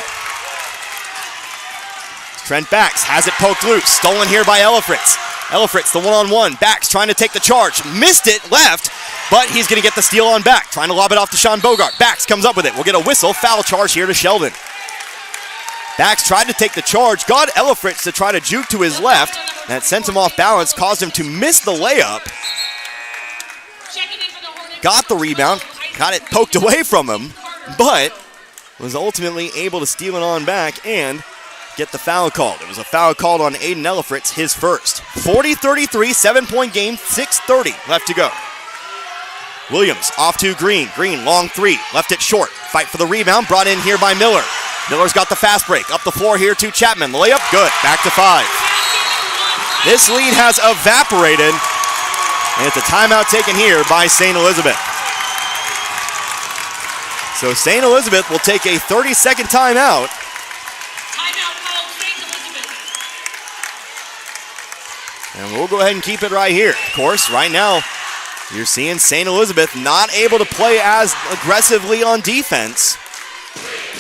Trent Bax has it poked loose. Stolen here by Elifritz. Elifritz, the one-on-one. Bax trying to take the charge. Missed it, left, but he's going to get the steal on back. Trying to lob it off to Sean Bogart. Bax comes up with it. We'll get a whistle. Foul charge here to Sheldon. Bax tried to take the charge. Got Elifritz to try to juke to his left. That sent him off balance. Caused him to miss the layup. Got the rebound. Got it poked away from him, but was ultimately able to steal it on back and get the foul called. It was a foul called on Aiden Elifritz, his first. 40-33, 7-point game, 6:30 left to go. Williams off to Green. Green, long three, left it short. Fight for the rebound, brought in here by Miller. Miller's got the fast break. Up the floor here to Chapman. The layup, good. Back to 5. This lead has evaporated, and it's a timeout taken here by St. Elizabeth. So St. Elizabeth will take a 30-second timeout. And we'll go ahead and keep it right here. Of course, right now, you're seeing St. Elizabeth not able to play as aggressively on defense.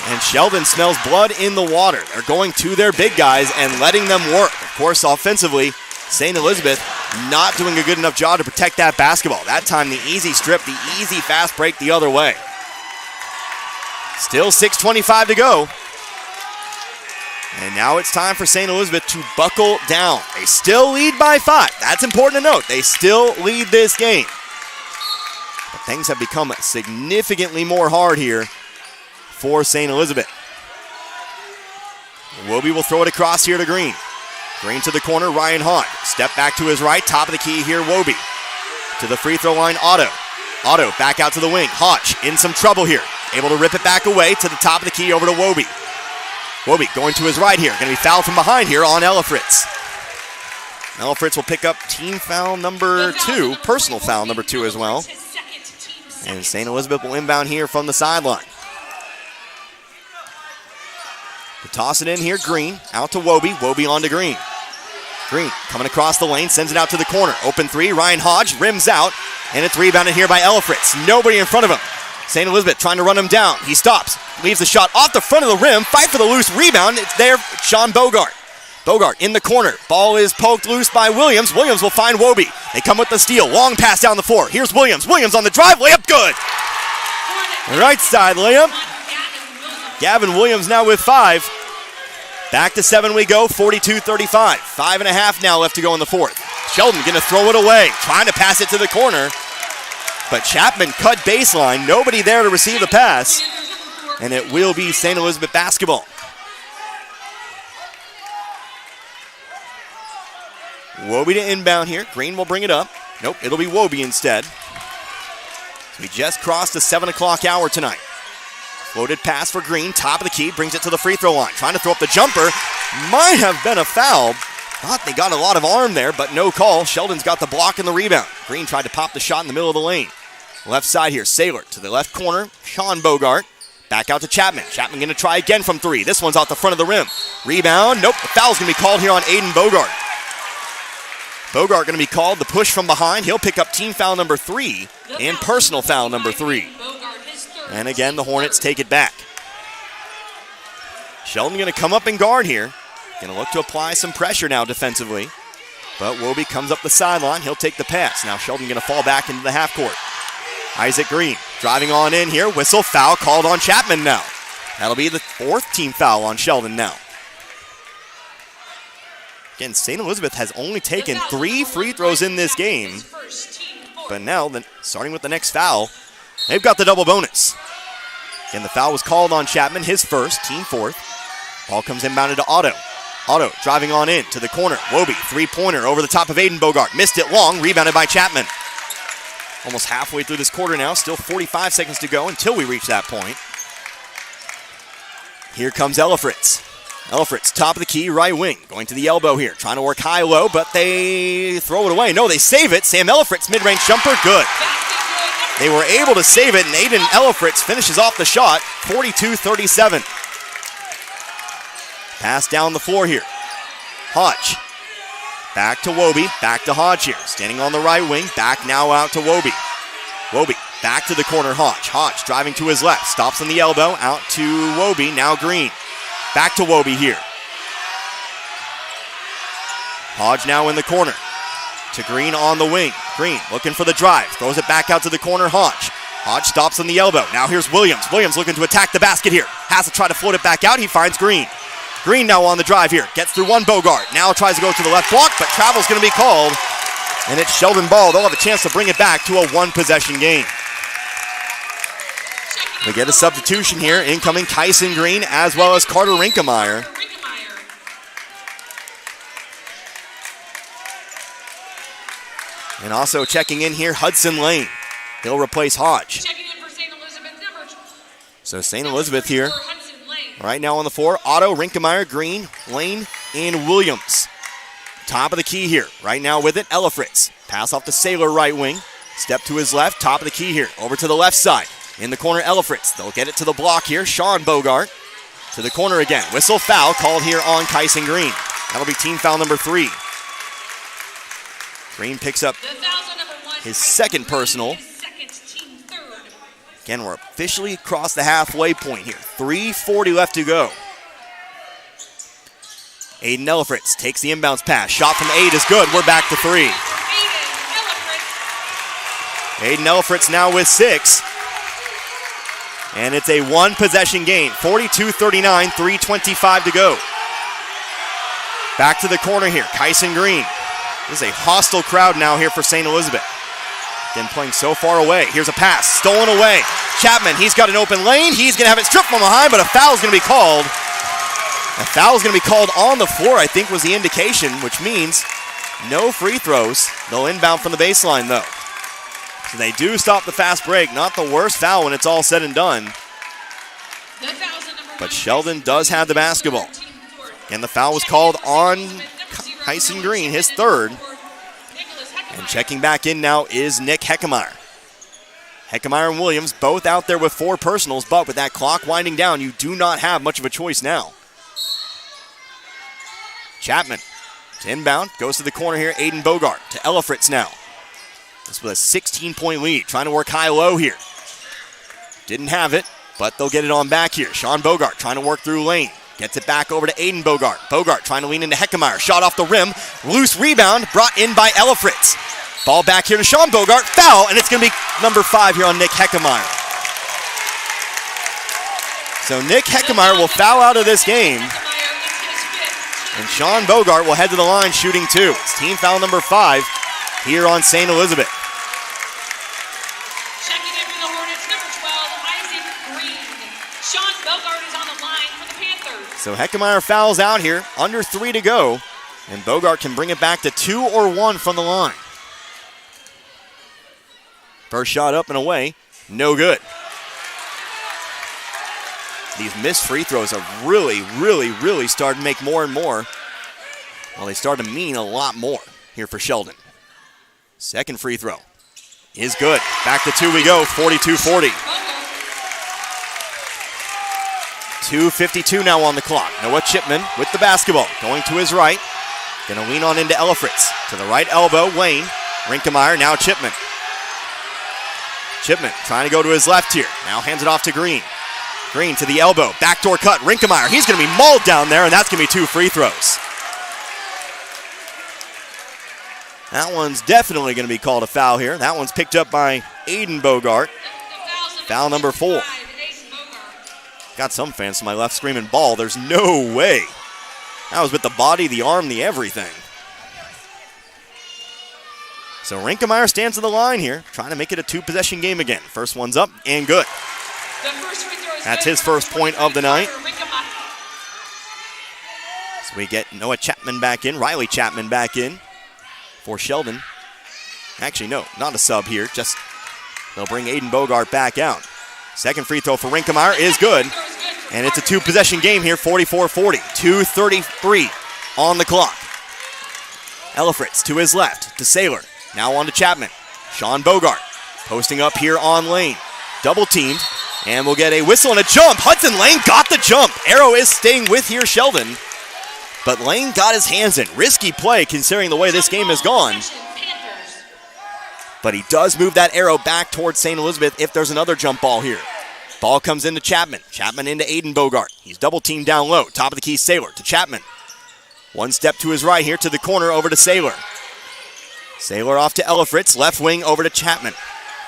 And Sheldon smells blood in the water. They're going to their big guys and letting them work. Of course, offensively, St. Elizabeth not doing a good enough job to protect that basketball. That time, the easy strip, the easy fast break the other way. Still 6:25 to go. And now it's time for St. Elizabeth to buckle down. They still lead by 5. That's important to note. They still lead this game. But things have become significantly more hard here for St. Elizabeth. Wobie will throw it across here to Green. Green to the corner, Ryan Hahn. Step back to his right, top of the key here, Wobie. To the free throw line, Otto. Otto back out to the wing. Hodge in some trouble here. Able to rip it back away to the top of the key over to Wobie. Wobie going to his right here. Going to be fouled from behind here on Elifritz. Elifritz will pick up team foul number 2, personal foul number 2 as well. And St. Elizabeth will inbound here from the sideline. To toss it in here, Green. Out to Wobie. Wobie on to Green. Green coming across the lane, sends it out to the corner. Open three, Ryan Hodge rims out, and it's rebounded here by Elifritz. Nobody in front of him. St. Elizabeth trying to run him down. He stops, leaves the shot off the front of the rim, fight for the loose rebound. It's there, Sean Bogart. Bogart in the corner. Ball is poked loose by Williams. Williams will find Wobie. They come with the steal. Long pass down the floor. Here's Williams. Williams on the drive. Layup good. Right side layup. Gavin Williams now with 5. Back to 7 we go, 42-35. 5.5 now left to go in the fourth. Sheldon going to throw it away, trying to pass it to the corner. But Chapman cut baseline. Nobody there to receive the pass. And it will be St. Elizabeth basketball. Wobie to inbound here. Green will bring it up. Nope, it'll be Wobie instead. We just crossed the 7 o'clock hour tonight. Floated pass for Green, top of the key, brings it to the free throw line. Trying to throw up the jumper. Might have been a foul. Thought they got a lot of arm there, but no call. Sheldon's got the block and the rebound. Green tried to pop the shot in the middle of the lane. Left side here, Saylor to the left corner. Sean Bogart. Back out to Chapman. Chapman going to try again from 3. This one's out the front of the rim. Rebound. Nope, the foul's going to be called here on Aiden Bogart. Bogart going to be called the push from behind. He'll pick up team foul number 3 and personal foul number 3. And again, the Hornets take it back. Sheldon going to come up and guard here. Going to look to apply some pressure now defensively. But Wobie comes up the sideline. He'll take the pass. Now Sheldon going to fall back into the half court. Isaac Green driving on in here. Whistle, foul called on Chapman now. That'll be the 4th team foul on Sheldon now. Again, St. Elizabeth has only taken 3 free throws in this game. But now, starting with the next foul, they've got the double bonus. Again, the foul was called on Chapman, his first, team 4th. Ball comes inbounded to Otto. Otto driving on in to the corner. Wobie, 3-pointer over the top of Aiden Bogart. Missed it long, rebounded by Chapman. Almost halfway through this quarter now, still 45 seconds to go until we reach that point. Here comes Elifritz. Elifritz, top of the key, right wing. Going to the elbow here, trying to work high-low, but they throw it away. No, they save it. Sam Elifritz, mid-range jumper, good. They were able to save it, and Aiden Elifritz finishes off the shot, 42-37. Pass down the floor here. Hodge. Back to Wobie, back to Hodge here. Standing on the right wing, back now out to Wobie. Wobie, back to the corner, Hodge. Hodge driving to his left, stops on the elbow, out to Wobie, now Green. Back to Wobie here. Hodge now in the corner. To Green on the wing. Green looking for the drive. Throws it back out to the corner, Hodge. Hodge stops on the elbow. Now here's Williams. Williams looking to attack the basket here. Has to try to float it back out. He finds Green. Green now on the drive here. Gets through one Bogart. Now tries to go to the left block, but travel's going to be called. And it's Sheldon ball. They'll have a chance to bring it back to a 1-possession game. We get a substitution here. Incoming Kyson Green as well as Carter Rinkemeyer. And also checking in here, Hudson Lane. He'll replace Hodge. So St. Elizabeth here. Right now on the floor, Otto, Rinkemeyer, Green, Lane, and Williams. Top of the key here. Right now with it, Elifritz. Pass off to Saylor, right wing. Step to his left, top of the key here. Over to the left side. In the corner, Elifritz. They'll get it to the block here. Sean Bogart to the corner again. Whistle, foul called here on Kyson Green. That'll be team foul number 3. Green picks up his 2nd personal. Again, we're officially across the halfway point here. 3:40 left to go. Aiden Elifritz takes the inbounds pass. Shot from 8 is good. We're back to 3. Aiden Elifritz now with 6. And it's a 1-possession game. 42-39, 3:25 to go. Back to the corner here. Kyson Green. This is a hostile crowd now here for St. Elizabeth. Again, playing so far away. Here's a pass. Stolen away. Chapman, he's got an open lane. He's going to have it stripped from behind, but a foul is going to be called. A foul is going to be called on the floor, I think was the indication, which means no free throws. They'll inbound from the baseline, though. So they do stop the fast break. Not the worst foul when it's all said and done. But Sheldon does have the basketball. And the foul was called on Tyson Green, his third. And checking back in now is Nick Heckemeyer. Heckemeyer and Williams both out there with 4 personals, but with that clock winding down, you do not have much of a choice now. Chapman to inbound, goes to the corner here, Aiden Bogart to Elefritz now. This was a 16-point lead, trying to work high-low here. Didn't have it, but they'll get it on back here. Sean Bogart trying to work through lane. Gets it back over to Aiden Bogart. Bogart trying to lean into Heckemeyer. Shot off the rim. Loose rebound brought in by Elefritz. Ball back here to Sean Bogart. Foul, and it's going to be number 5 here on Nick Heckemeyer. So Nick Heckemeyer will foul out of this game. And Sean Bogart will head to the line shooting 2. It's team foul number 5 here on St. Elizabeth. Checking in for the Hornets, number 12, Isaac Green. Sean Bogart is on the line for the Panthers. So Heckemeyer fouls out here, under 3 to go, and Bogart can bring it back to 2 or 1 from the line. First shot up and away, no good. These missed free throws have really started to make more and more. Well, they start to mean a lot more here for Sheldon. Second free throw is good. Back to 2 we go, 42-40. 2:52 now on the clock. Noah Chipman with the basketball, going to his right. Gonna lean on into Elefritz. To the right elbow, Wayne. Rinkemeyer, now Chipman. Chipman trying to go to his left here. Now hands it off to Green. Green to the elbow, backdoor cut. Rinkemeyer, he's gonna be mauled down there, and that's gonna be 2 free throws. That one's definitely gonna be called a foul here. That one's picked up by Aiden Bogart. Foul number 4. Got some fans to my left screaming ball. There's no way. That was with the body, the arm, the everything. So Rinkemeyer stands to the line here, trying to make it a 2-possession game again. First one's up and good. That's his first point of the night. So we get Noah Chapman back in, Riley Chapman back in for Sheldon. Actually, no, not a sub here. Just they'll bring Aiden Bogart back out. Second free throw for Rinkemeyer is good. And it's a 2-possession game here, 44-40. 2:33 on the clock. Elefritz to his left, to Saylor. Now on to Chapman. Sean Bogart posting up here on lane. Double teamed, and we'll get a whistle and a jump. Hudson Lane got the jump. Arrow is staying with here, Sheldon. But Lane got his hands in. Risky play considering the way this game has gone. But he does move that arrow back towards St. Elizabeth if there's another jump ball here. Ball comes into Chapman. Chapman into Aiden Bogart. He's double teamed down low. Top of the key, Saylor to Chapman. One step to his right here to the corner over to Saylor. Saylor off to Elefritz. Left wing over to Chapman.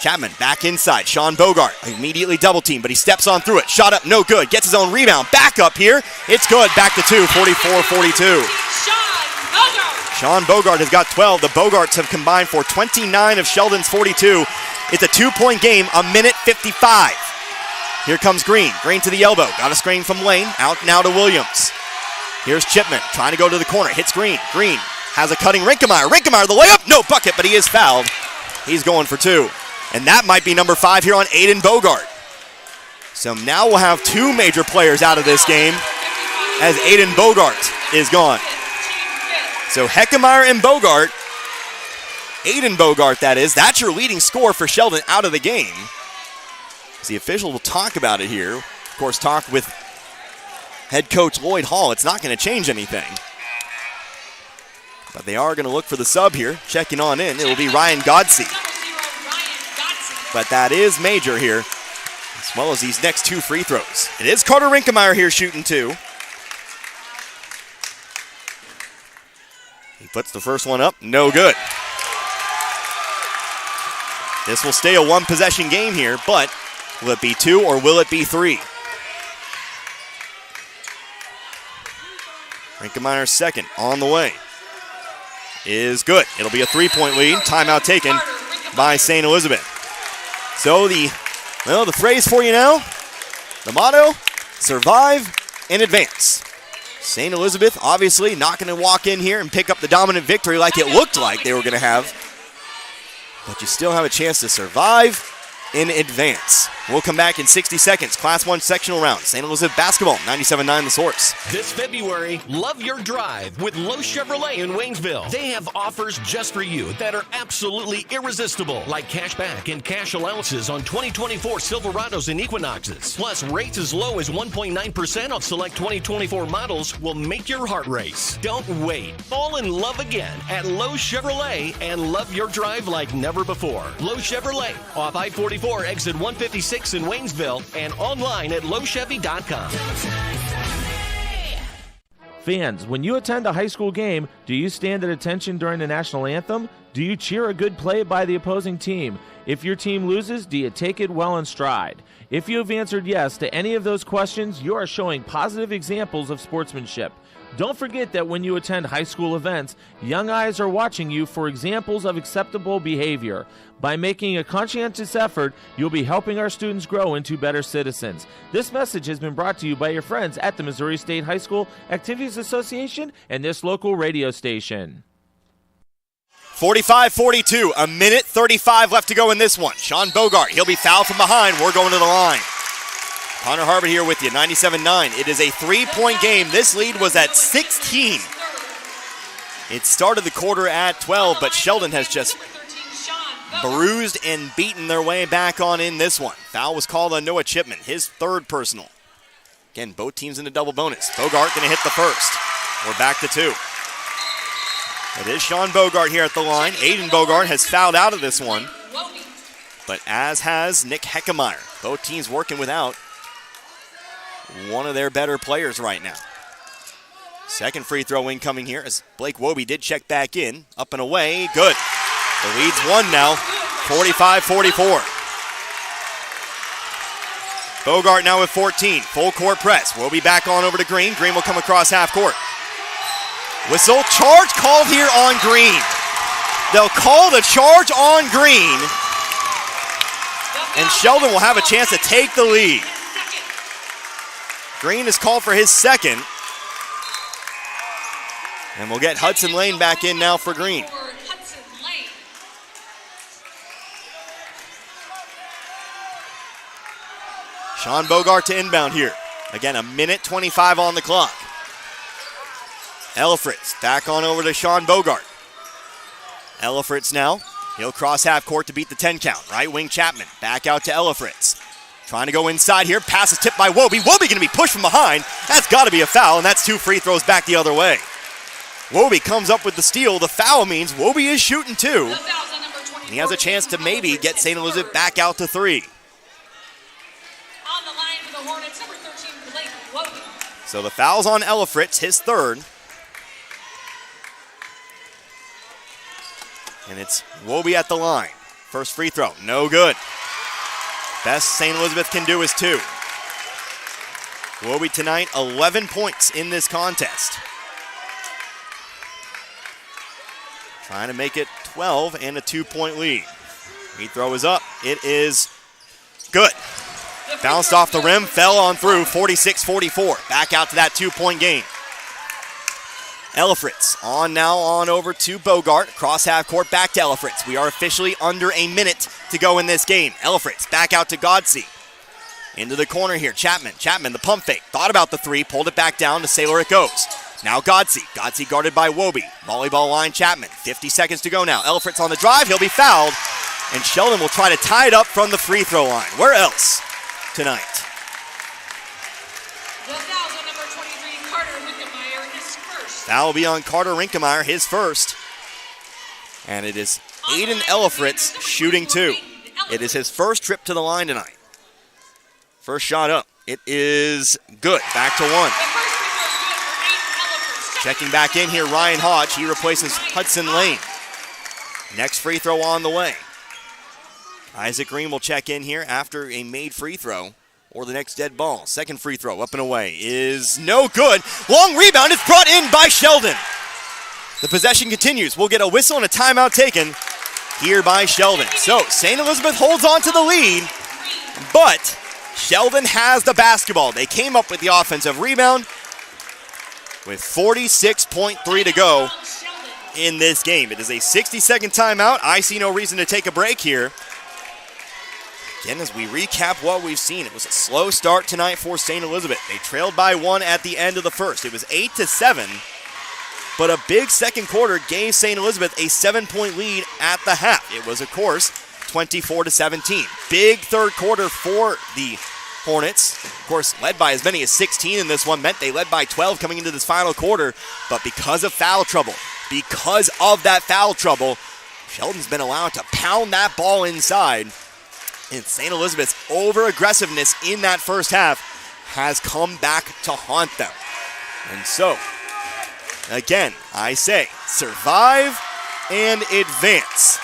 Chapman back inside. Sean Bogart immediately double teamed, but he steps on through it. Shot up, no good. Gets his own rebound. Back up here. It's good. Back to 2, 44-42. Sean Bogart has got 12. The Bogarts have combined for 29 of Sheldon's 42. It's a 2-point game, a minute 55. Here comes Green. Green to the elbow. Got a screen from Lane. Out now to Williams. Here's Chipman trying to go to the corner. Hits Green. Green has a cutting Rinkemeyer. Rinkemeyer, the layup. No bucket, but he is fouled. He's going for 2. And that might be number 5 here on Aiden Bogart. So now we'll have 2 major players out of this game as Aiden Bogart is gone. So Heckemeyer and Bogart, Aiden Bogart that is, that's your leading scorer for Sheldon out of the game. The official will talk about it here. Of course, talk with head coach Lloyd Hall. It's not going to change anything. But they are going to look for the sub here. Checking on in, it will be Ryan Godsey. But that is major here, as well as these next 2 free throws. It is Carter Rinkemeyer here shooting 2. He puts the first one up, no good. This will stay a 1-possession game here, but will it be 2 or will it be 3? Rinkemeyer's second on the way is good. It'll be a 3-point lead. Timeout taken by St. Elizabeth. So the phrase for you now, the motto, survive and advance. St. Elizabeth obviously not going to walk in here and pick up the dominant victory like it looked like they were going to have. But you still have a chance to survive in advance. We'll come back in 60 seconds. Class 1 sectional round. St. Elizabeth basketball, 97.9 The Source. This February, love your drive with Lowe Chevrolet in Waynesville. They have offers just for you that are absolutely irresistible, like cash back and cash allowances on 2024 Silverados and Equinoxes. Plus, rates as low as 1.9% on select 2024 models will make your heart race. Don't wait. Fall in love again at Lowe Chevrolet and love your drive like never before. Lowe Chevrolet, off I-44, exit 156 in Waynesville, and online at lowchevy.com. Fans, when you attend a high school game, do you stand at attention during the national anthem? Do you cheer a good play by the opposing team? If your team loses, do you take it well in stride? If you have answered yes to any of those questions, you are showing positive examples of sportsmanship. Don't forget that when you attend high school events, young eyes are watching you for examples of acceptable behavior. By making a conscientious effort, you'll be helping our students grow into better citizens. This message has been brought to you by your friends at the Missouri State High School Activities Association and this local radio station. 45-42, a minute 35 left to go in this one. Sean Bogart, he'll be fouled from behind. We're going to the line. Connor Harbert here with you, 97.9. It is a 3-point game. This lead was at 16. It started the quarter at 12, but Sheldon has just bruised and beaten their way back on in this one. Foul was called on Noah Chipman, his third personal. Again, both teams in a double bonus. Bogart going to hit the first. We're back to 2. It is Sean Bogart here at the line. Aiden Bogart has fouled out of this one, but as has Nick Heckemeyer. Both teams working without one of their better players right now. Second free throw incoming here as Blake Wobie did check back in. Up and away, good. The lead's 1 now, 45-44. Bogart now with 14, full court press. Wobie back on over to Green. Green will come across half court. Whistle, charge called here on Green. They'll call the charge on Green, and Sheldon will have a chance to take the lead. Green is called for his second. And we'll get Hudson Lane back in now for Green. Sean Bogart to inbound here. Again, a minute 25 on the clock. Elifritz back on over to Sean Bogart. Elifritz now. He'll cross half court to beat the 10 count. Right wing Chapman back out to Elifritz. Trying to go inside here. Pass is tipped by Wobie. Wobie going to be pushed from behind. That's got to be a foul, and that's 2 free throws back the other way. Wobie comes up with the steal. The foul means Wobie is shooting 2. And he has a chance to maybe get St. Elizabeth back out to 3. On the line for the Hornets, number 13, Blake Wobie. So the foul's on Elifritz, his third. And it's Wobie at the line. First free throw, no good. Best St. Elizabeth can do is 2. Wobie tonight, 11 points in this contest. Trying to make it 12 and a 2-point lead. Free throw is up. It is good. Bounced off the rim, fell on through, 46-44. Back out to that 2-point game. Elifritz on now on over to Bogart. Cross half court back to Elifritz. We are officially under a minute to go in this game. Elifritz back out to Godsey. Into the corner here. Chapman, the pump fake. Thought about the 3, pulled it back down to Sailor it goes. Now Godsey guarded by Wobie. Volleyball line Chapman. 50 seconds to go now. Elifritz on the drive. He'll be fouled. And Sheldon will try to tie it up from the free throw line. Where else tonight? The foul on number 23, Carter Winkemeyer, is first. That will be on Carter Rinkemeyer, his first. And it is Aiden Elifritz shooting 2. It is his first trip to the line tonight. First shot up. It is good. Back to 1. Checking back in here, Ryan Hodge. He replaces Hudson Lane. Next free throw on the way. Isaac Green will check in here after a made free throw or the next dead ball. Second free throw up and away is no good. Long rebound. It's brought in by Sheldon. The possession continues. We'll get a whistle and a timeout taken here by Sheldon. So St. Elizabeth holds on to the lead, but Sheldon has the basketball. They came up with the offensive rebound, with 46.3 to go in this game. It is a 60-second timeout. I see no reason to take a break here. Again, as we recap what we've seen, it was a slow start tonight for St. Elizabeth. They trailed by 1 at the end of the first. It was 8-7, but a big second quarter gave St. Elizabeth a 7-point lead at the half. It was, of course, 24-17. Big third quarter for the Hornets. Of course, led by as many as 16 in this one, meant they led by 12 coming into this final quarter, but because of that foul trouble, Sheldon's been allowed to pound that ball inside. And St. Elizabeth's over-aggressiveness in that first half has come back to haunt them. And so, again, I say, survive and advance.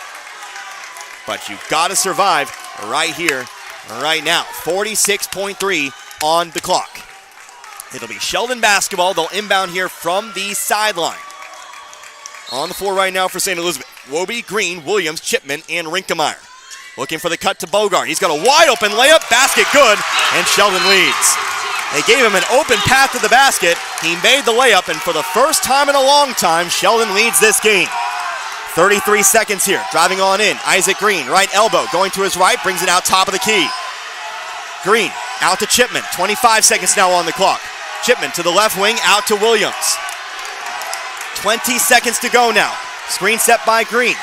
But you've got to survive right here, right now. 46.3 on the clock. It'll be Sheldon basketball. They'll inbound here from the sideline. On the floor right now for St. Elizabeth. Wobie, Green, Williams, Chipman, and Rinkemeyer. Looking for the cut to Bogart. He's got a wide open layup, basket good, and Sheldon leads. They gave him an open path to the basket. He made the layup, and for the first time in a long time, Sheldon leads this game. 33 seconds here, driving on in. Isaac Green, right elbow, going to his right, brings it out top of the key. Green, out to Chipman. 25 seconds now on the clock. Chipman to the left wing, out to Williams. 20 seconds to go now. Screen set by Green.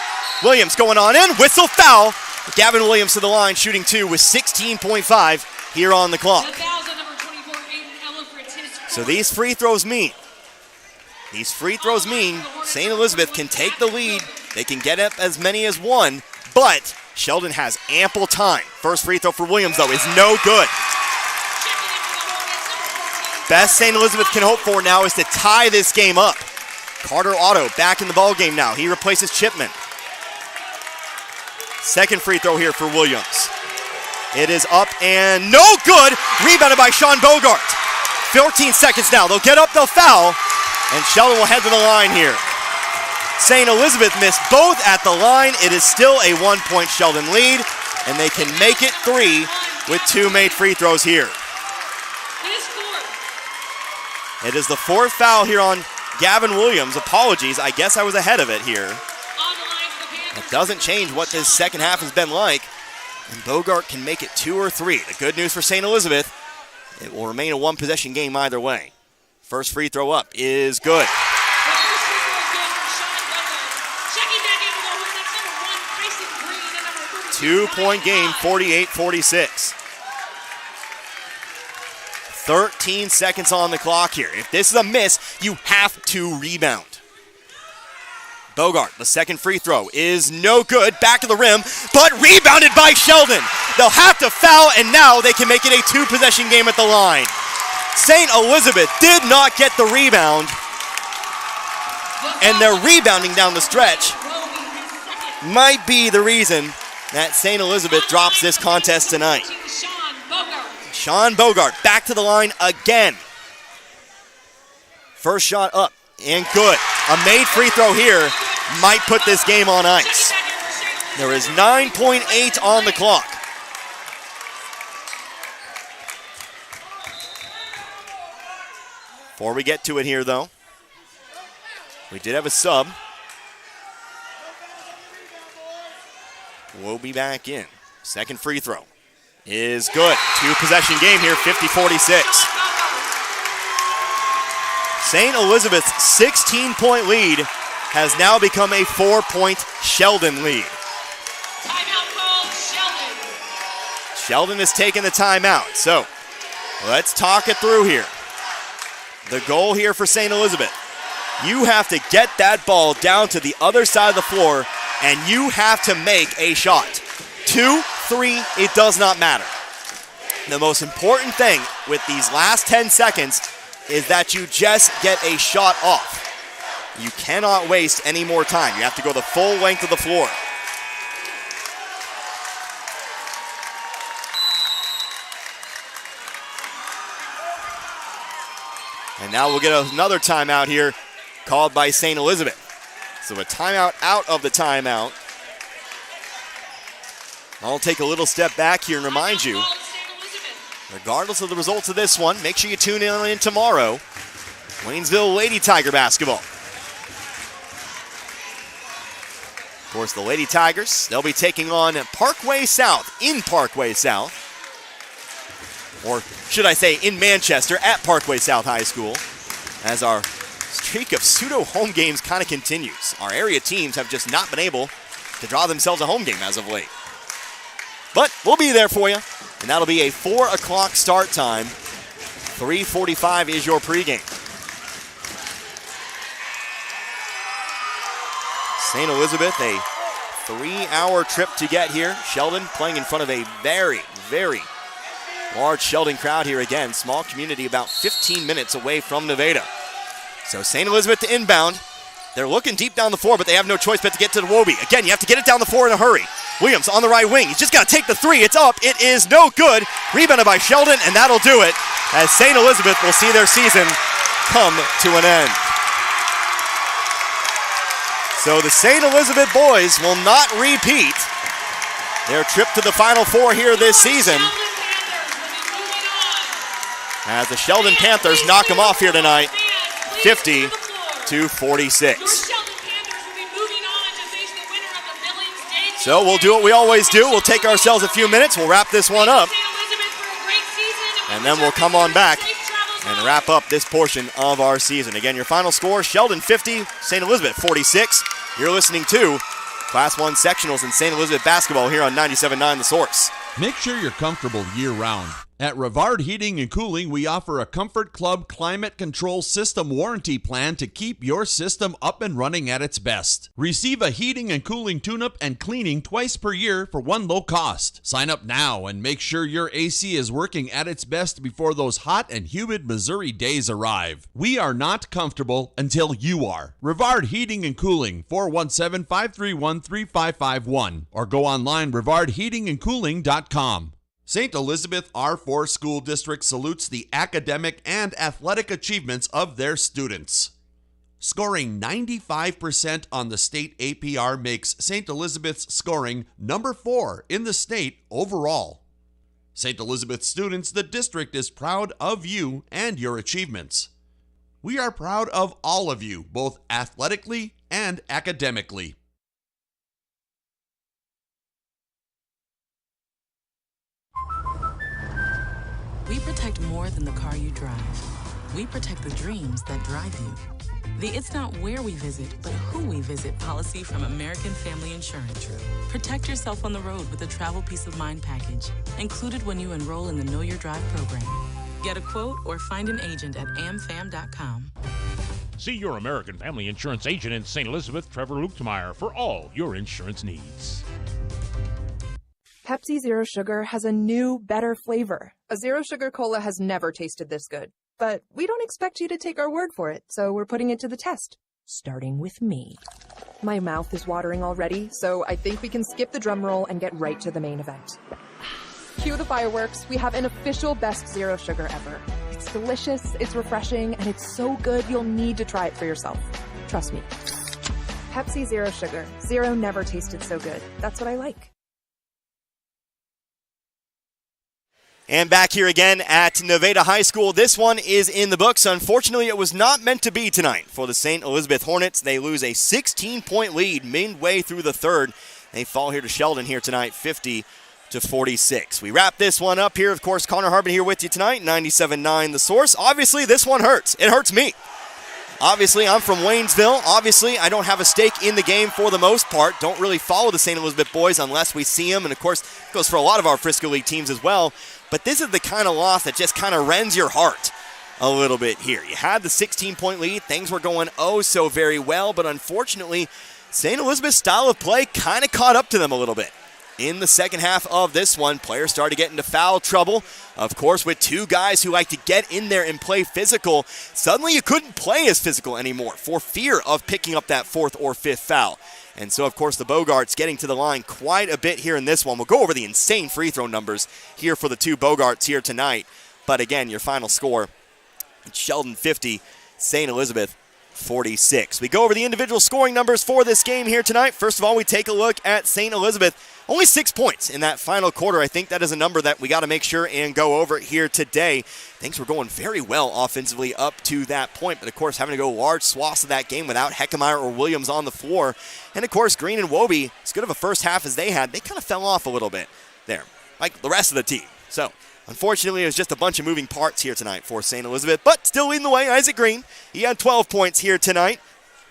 Williams going on in, whistle foul. Gavin Williams to the line, shooting 2 with 16.5 here on the clock. So these free throws mean St. Elizabeth can take the lead. They can get up as many as one, but Sheldon has ample time. First free throw for Williams, though, is no good. Best St. Elizabeth can hope for now is to tie this game up. Carter Otto back in the ballgame now. He replaces Chipman. Second free throw here for Williams. It is up and no good. Rebounded by Sean Bogart. 14 seconds now. They'll get up, they'll foul, and Sheldon will head to the line here. St. Elizabeth missed both at the line. It is still a 1-point Sheldon lead, and they can make it 3 with 2 made free throws here. It is the 4th foul here on Gavin Williams. Apologies, I guess I was ahead of it here. It doesn't change what this second half has been like. And Bogart can make it 2 or 3. The good news for St. Elizabeth, it will remain a 1-possession game either way. First free throw up is good. Two-point game, 48-46. 13 seconds on the clock here. If this is a miss, you have to rebound. Bogart, the second free throw is no good. Back to the rim, but rebounded by Sheldon. They'll have to foul, and now they can make it a 2-possession game at the line. St. Elizabeth did not get the rebound, and their rebounding down the stretch might be the reason that St. Elizabeth drops this contest tonight. Sean Bogart back to the line again. First shot up and good. A made free throw here might put this game on ice. There is 9.8 on the clock. Before we get to it here, though, we did have a sub. We'll be back in. Second free throw is good. 2-possession game here, 50-46. St. Elizabeth's 16-point lead has now become a 4-point Sheldon lead. Timeout called Sheldon. Sheldon has taken the timeout. So let's talk it through here. The goal here for St. Elizabeth, you have to get that ball down to the other side of the floor, and you have to make a shot. 2, 3, it does not matter. The most important thing with these last 10 seconds is that you just get a shot off. You cannot waste any more time. You have to go the full length of the floor. And now we'll get another timeout here called by St. Elizabeth. So a timeout out of the timeout. I'll take a little step back here and remind you, regardless of the results of this one, make sure you tune in tomorrow Waynesville Lady Tiger basketball. Of course, the Lady Tigers, they'll be taking on Parkway South in Parkway South. Or should I say in Manchester at Parkway South High School, as our streak of pseudo home games kind of continues. Our area teams have just not been able to draw themselves a home game as of late. But we'll be there for you, and that'll be a 4 o'clock start time. 3:45 is your pregame. St. Elizabeth, a 3-hour trip to get here. Sheldon playing in front of a very, very large Sheldon crowd here again. Small community about 15 minutes away from Nevada. So St. Elizabeth to inbound. They're looking deep down the floor, but they have no choice but to get to the Wobie. Again, you have to get it down the floor in a hurry. Williams on the right wing. He's just got to take the three. It's up. It is no good. Rebounded by Sheldon, and that'll do it, as St. Elizabeth will see their season come to an end. So the St. Elizabeth boys will not repeat their trip to the Final Four here this season, as the Sheldon Panthers knock them off here tonight, 50-46. So we'll do what we always do. We'll take ourselves a few minutes. We'll wrap this one up, and then we'll come on back and wrap up this portion of our season. Again, your final score, Sheldon 50, St. Elizabeth 46. You're listening to Class 1 Sectionals in St. Elizabeth basketball here on 97.9 The Source. Make sure you're comfortable year-round. At Rivard Heating and Cooling, we offer a Comfort Club Climate Control System warranty plan to keep your system up and running at its best. Receive a heating and cooling tune-up and cleaning twice per year for one low cost. Sign up now and make sure your AC is working at its best before those hot and humid Missouri days arrive. We are not comfortable until you are. Rivard Heating and Cooling, 417-531-3551, or go online rivardheatingandcooling.com. St. Elizabeth R4 School District salutes the academic and athletic achievements of their students. Scoring 95% on the state APR makes St. Elizabeth's scoring number 4 in the state overall. St. Elizabeth students, the district is proud of you and your achievements. We are proud of all of you, both athletically and academically. We protect more than the car you drive. We protect the dreams that drive you. The It's Not Where We Visit, but Who We Visit policy from American Family Insurance. Protect yourself on the road with a travel peace of mind package, included when you enroll in the Know Your Drive program. Get a quote or find an agent at amfam.com. See your American Family Insurance agent in St. Elizabeth, Trevor Luchtmeyer, for all your insurance needs. Pepsi Zero Sugar has a new, better flavor. A Zero Sugar Cola has never tasted this good. But we don't expect you to take our word for it, so we're putting it to the test. Starting with me. My mouth is watering already, so I think we can skip the drum roll and get right to the main event. Cue the fireworks. We have an official best Zero Sugar ever. It's delicious, it's refreshing, and it's so good you'll need to try it for yourself. Trust me. Pepsi Zero Sugar. Zero never tasted so good. That's what I like. And back here again at Nevada High School. This one is in the books. Unfortunately, it was not meant to be tonight for the St. Elizabeth Hornets. They lose a 16-point lead midway through the third. They fall here to Sheldon here tonight, 50-46. We wrap this one up here. Of course, Connor Harbin here with you tonight, 97.9 The Source. Obviously, this one hurts. It hurts me. Obviously, I'm from Waynesville. Obviously, I don't have a stake in the game for the most part. Don't really follow the St. Elizabeth boys unless we see them. And, of course, it goes for a lot of our Frisco League teams as well. But this is the kind of loss that just kind of rends your heart a little bit here. You had the 16-point lead. Things were going oh so very well. But, unfortunately, St. Elizabeth's style of play kind of caught up to them a little bit. In the second half of this one, players started to get into foul trouble. Of course, with two guys who like to get in there and play physical, suddenly you couldn't play as physical anymore for fear of picking up that fourth or fifth foul. And so, of course, the Bogarts getting to the line quite a bit here in this one. We'll go over the insane free throw numbers here for the two Bogarts here tonight. But again, your final score, Sheldon 50, St. Elizabeth 46. We go over the individual scoring numbers for this game here tonight. First of all, we take a look at St. Elizabeth. Only 6 points in that final quarter. I think that is a number that we got to make sure and go over here today. Things were going very well offensively up to that point, but of course having to go large swaths of that game without Heckemeyer or Williams on the floor. And of course Green and Wobie, as good of a first half as they had, they kind of fell off a little bit there, like the rest of the team. So unfortunately, it was just a bunch of moving parts here tonight for St. Elizabeth, but still leading the way, Isaac Green. He had 12 points here tonight.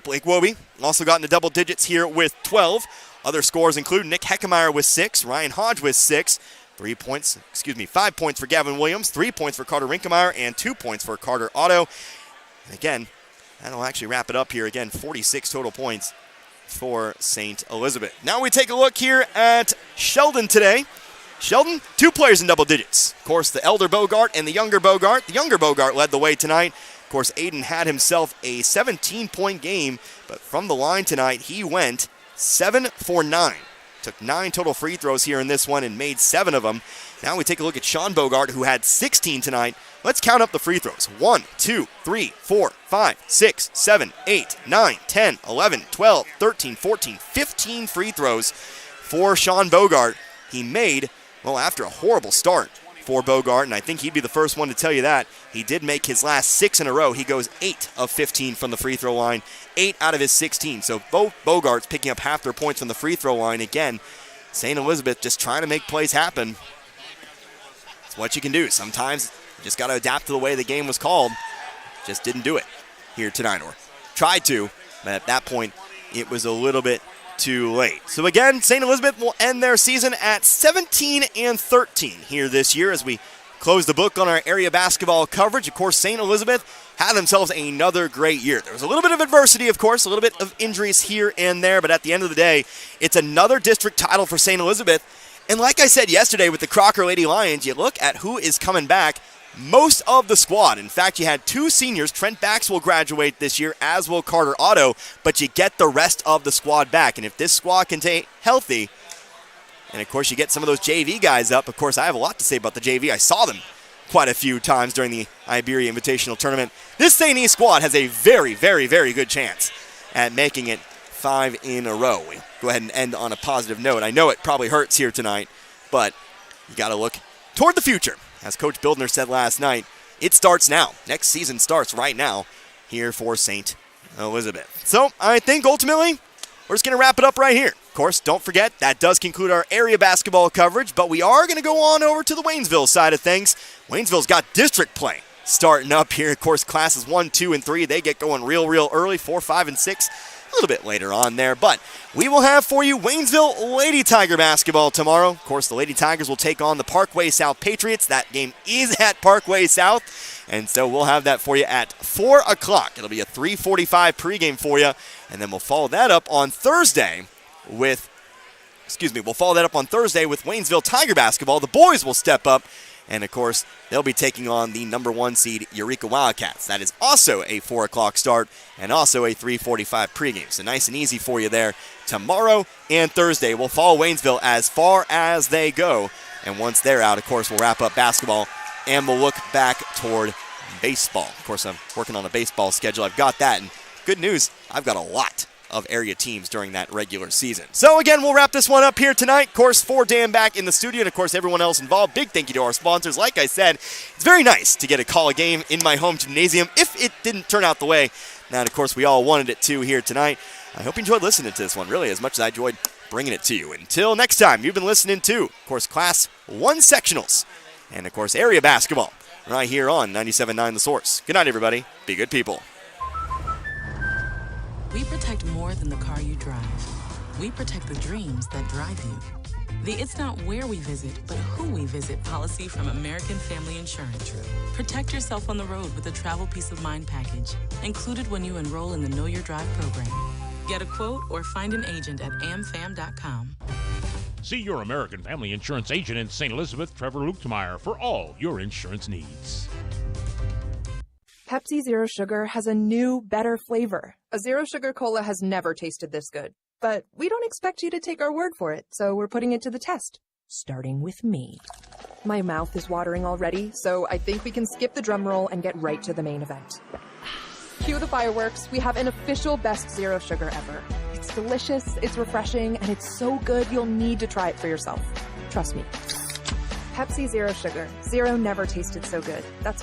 Blake Wobie also got into double digits here with 12. Other scores include Nick Heckemeyer with 6, Ryan Hodge with 6, 5 points for Gavin Williams, 3 points for Carter Rinkemeyer, and 2 points for Carter Otto. And again, that'll actually wrap it up here. Again, 46 total points for St. Elizabeth. Now we take a look here at Sheldon today. Sheldon, 2 players in double digits. Of course, the elder Bogart and the younger Bogart. The younger Bogart led the way tonight. Of course, Aiden had himself a 17-point game, but from the line tonight, he went 7 for 9. Took 9 total free throws here in this one and made 7 of them. Now we take a look at Sean Bogart, who had 16 tonight. Let's count up the free throws. 1, 2, 3, 4, 5, 6, 7, 8, 9, 10, 11, 12, 13, 14, 15 free throws for Sean Bogart. He made, well, after a horrible start for Bogart, and I think he'd be the first one to tell you that, he did make his last 6 in a row. He goes 8 of 15 from the free throw line, 8 out of his 16. So both Bogarts picking up half their points from the free throw line. Again, St. Elizabeth just trying to make plays happen. It's what you can do. Sometimes you just got to adapt to the way the game was called. Just didn't do it here tonight, or tried to, but at that point, it was a little bit too late. So again, St. Elizabeth will end their season at 17-13 here this year as we close the book on our area basketball coverage. Of course, St. Elizabeth had themselves another great year. There was a little bit of adversity, of course, a little bit of injuries here and there, but at the end of the day, it's another district title for St. Elizabeth. And like I said yesterday with the Crocker Lady Lions, you look at who is coming back. Most of the squad. In fact, you had 2 seniors. Trent Bax will graduate this year, as will Carter Otto, but you get the rest of the squad back. And if this squad can stay healthy, and of course you get some of those JV guys up, of course I have a lot to say about the JV. I saw them quite a few times during the Iberia Invitational Tournament. This St. E squad has a very, very, very good chance at making it 5 in a row. We go ahead and end on a positive note. I know it probably hurts here tonight, but you got to look toward the future. As Coach Bildner said last night, it starts now. Next season starts right now here for St. Elizabeth. So I think ultimately we're just going to wrap it up right here. Of course, don't forget, that does conclude our area basketball coverage, but we are going to go on over to the Waynesville side of things. Waynesville's got district play starting up here. Of course, classes 1, 2, and 3, they get going real early. 4, 5, and 6. A little bit later on there, but we will have for you Waynesville Lady Tiger basketball tomorrow. Of course, the Lady Tigers will take on the Parkway South Patriots. That game is at Parkway South, and so we'll have that for you at 4 o'clock. It'll be a 3:45 pregame for you, and then we'll follow that up on Thursday with, Waynesville Tiger basketball. The boys will step up, and of course, they'll be taking on the number 1 seed Eureka Wildcats. That is also a 4 o'clock start and also a 3:45 pregame. So nice and easy for you there. Tomorrow and Thursday, we'll follow Waynesville as far as they go. And once they're out, of course, we'll wrap up basketball and we'll look back toward baseball. Of course, I'm working on a baseball schedule. I've got that. And good news, I've got a lot of area teams during that regular season. So again, we'll wrap this one up here tonight. Of course, for Dan back in the studio, and of course everyone else involved. Big thank you to our sponsors. Like I said, it's very nice to get a call a game in my home gymnasium if it didn't turn out the way that, of course, we all wanted it to here tonight. I hope you enjoyed listening to this one, really, as much as I enjoyed bringing it to you. Until next time, you've been listening to, of course, Class 1 Sectionals, and of course, area basketball, right here on 97.9 The Source. Good night, everybody. Be good people. We protect more than the car you drive. We protect the dreams that drive you. The It's Not Where We Visit, but Who We Visit policy from American Family Insurance. Protect yourself on the road with a travel peace of mind package, included when you enroll in the Know Your Drive program. Get a quote or find an agent at amfam.com. See your American Family Insurance agent in St. Elizabeth, Trevor Lukemeyer, for all your insurance needs. Pepsi Zero Sugar has a new, better flavor. A Zero Sugar Cola has never tasted this good. But we don't expect you to take our word for it, so we're putting it to the test. Starting with me. My mouth is watering already, so I think we can skip the drum roll and get right to the main event. Cue the fireworks. We have an official best zero sugar ever. It's delicious, it's refreshing, and it's so good you'll need to try it for yourself. Trust me. Pepsi Zero Sugar. Zero never tasted so good. That's what